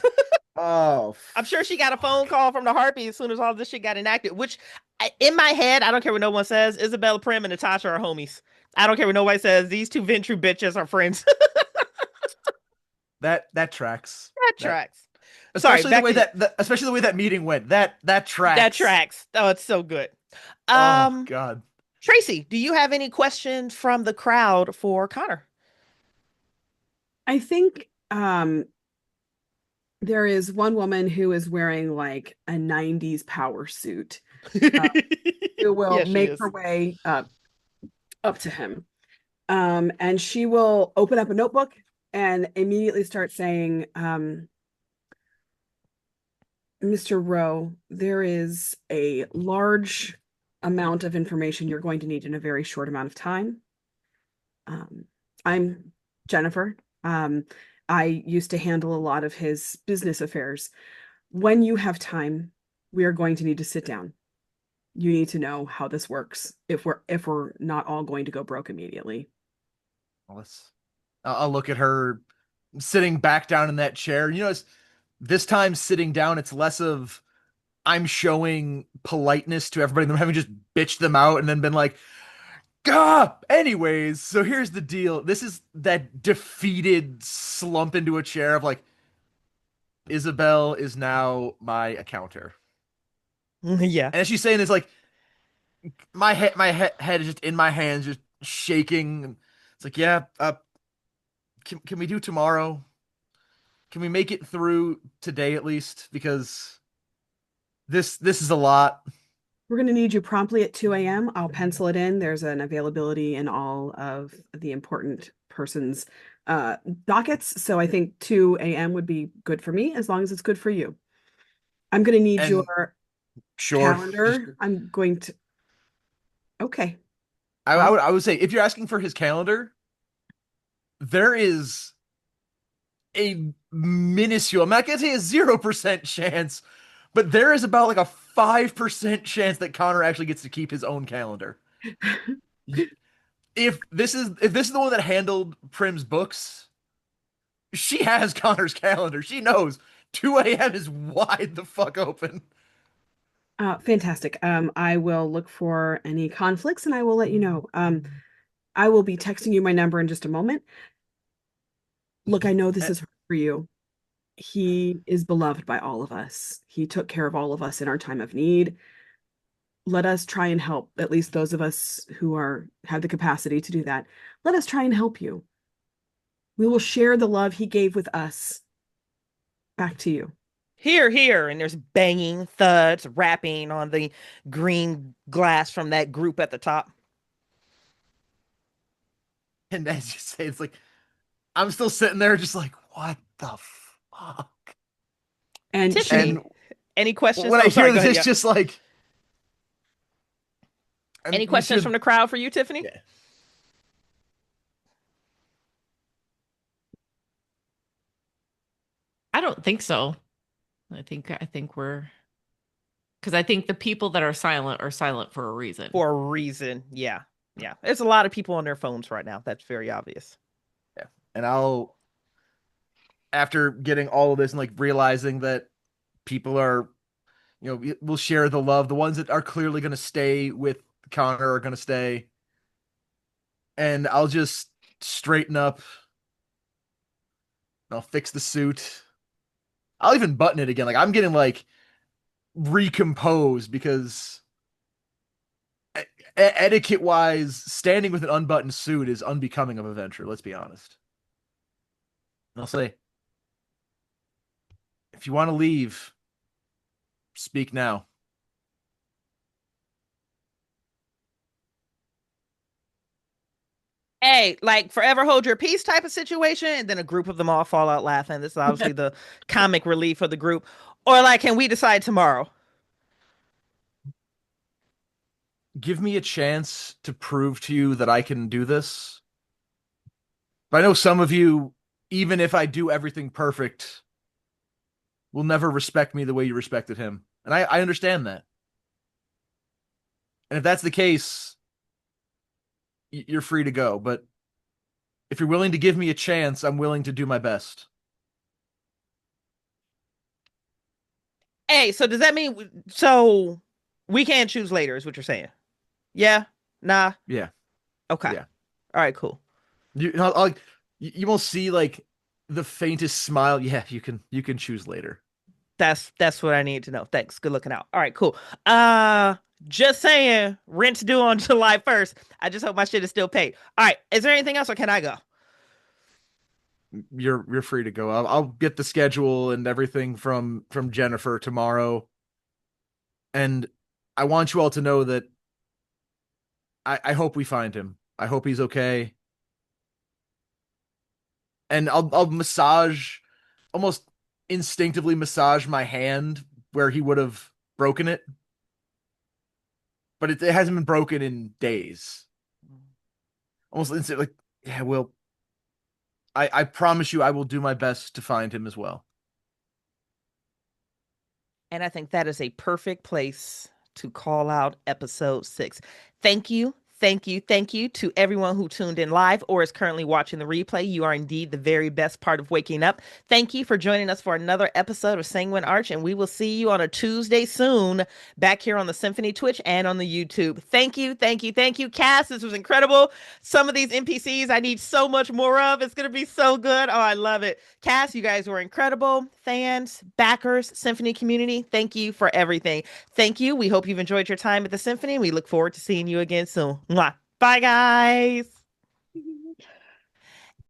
Oh, I'm sure she got a phone fuck. call from the Harpy as soon as all this shit got enacted, which in my head, I don't care what no one says. Isabella Prim and Natasha are homies. I don't care what nobody says. These two Ventru bitches are friends. That tracks. That That tracks. Sorry, back to especially the way that meeting went. That that tracks. tracks. Oh, it's so good. Oh Um, God. Tracy, do you have any questions from the crowd for Connor? I think there is one woman who is wearing like a 90s power suit uh, who will Yeah, she make is. her way up to him. And she will open up a notebook and immediately start saying, Mr. Rowe, there is a large amount of information you're going to need in a very short amount of time. I'm Jennifer. I used to handle a lot of his business affairs. When you have time, we are going to need to sit down. You need to know how this works if we're not all going to go broke immediately. Well, I'll look at her sitting back down in that chair. You know, this time sitting down, it's less of I'm showing politeness to everybody, them having just bitched them out and then been like, Gah! Anyways, so here's the deal. This is that defeated slump into a chair of like, Isabel is now my accounter. Yeah. And as she's saying this, like, head is just in my hands, just shaking. It's like, yeah, can we do tomorrow? Can we make it through today at least? Because This is a lot. We're going to need you promptly at 2 a.m. I'll pencil it in. There's an availability in all of the important persons' dockets. So I think 2 a.m. would be good for me as long as it's good for you. I'm going to need And your sure, calendar. I'm going to. Okay. I would say if you're asking for his calendar, there is a minuscule, I'm not gonna say a 0% chance, but there is about like a 5% chance that Connor actually gets to keep his own calendar. If this is the one that handled Prim's books, she has Connor's calendar. She knows 2 a.m. is wide the fuck open. Fantastic. I will look for any conflicts and I will let you know. I will be texting you my number in just a moment. Look, I know this is hard for you. He is beloved by all of us. He took care of all of us in our time of need. Let us try and help, at least those of us who have the capacity to do that. Let us try and help you. We will share the love he gave with us back to you. Here, here. And there's banging, thuds, rapping on the green glass from that group at the top. And as you say, it's like I'm still sitting there just like, what the fuck? And Tiffany, And any questions? when I Oh, sorry, hear go this, ahead, it's yeah. just like Any questions from the crowd for you, Tiffany? Yeah. I don't think so. I think we're because I think the people that are silent for a reason. For a reason. Yeah. Yeah. There's a lot of people on their phones right now. That's very obvious. Yeah. And I'll, after getting all of this and like realizing that people are, we'll share the love. The ones that are clearly going to stay with Connor are going to stay. And I'll just straighten up. I'll fix the suit. I'll even button it again. Like I'm getting like recomposed because etiquette wise, standing with an unbuttoned suit is unbecoming of a venture. Let's be honest. And I'll say, if you want to leave, speak now. Hey, like forever hold your peace type of situation, and then a group of them all fall out laughing. This is obviously the comic relief for the group. Or like, can we decide tomorrow? Give me a chance to prove to you that I can do this. But I know some of you, even if I do everything perfect, will never respect me the way you respected him. And I understand that. And if that's the case, you're free to go. But if you're willing to give me a chance, I'm willing to do my best. Hey, so does that mean so we can't choose later, is what you're saying? Yeah? Nah? Yeah. Okay. Yeah. All right, cool. You won't see like the faintest smile. Yeah, you can choose later. That's what I need to know. Thanks. Good looking out. All right, cool. Just saying, rent's due on July 1st. I just hope my shit is still paid. All right, is there anything else or can I go? You're free to go. I'll get the schedule and everything from Jennifer tomorrow. And I want you all to know that I hope we find him. I hope he's okay. And I'll massage, almost instinctively massage my hand where he would have broken it. But it hasn't been broken in days. Almost instant, like, yeah, well, I promise you I will do my best to find him as well. And I think that is a perfect place to call out episode 6. Thank you. Thank you. Thank you to everyone who tuned in live or is currently watching the replay. You are indeed the very best part of waking up. Thank you for joining us for another episode of Sanguine Arch, and we will see you on a Tuesday soon back here on the Symphony Twitch and on the YouTube. Thank you. Thank you. Thank you. Cass, this was incredible. Some of these NPCs I need so much more of. It's going to be so good. Oh, I love it. Cass, you guys were incredible. Fans, backers, Symphony community, thank you for everything. Thank you. We hope you've enjoyed your time at the Symphony. We look forward to seeing you again soon. Mwah. Bye, guys.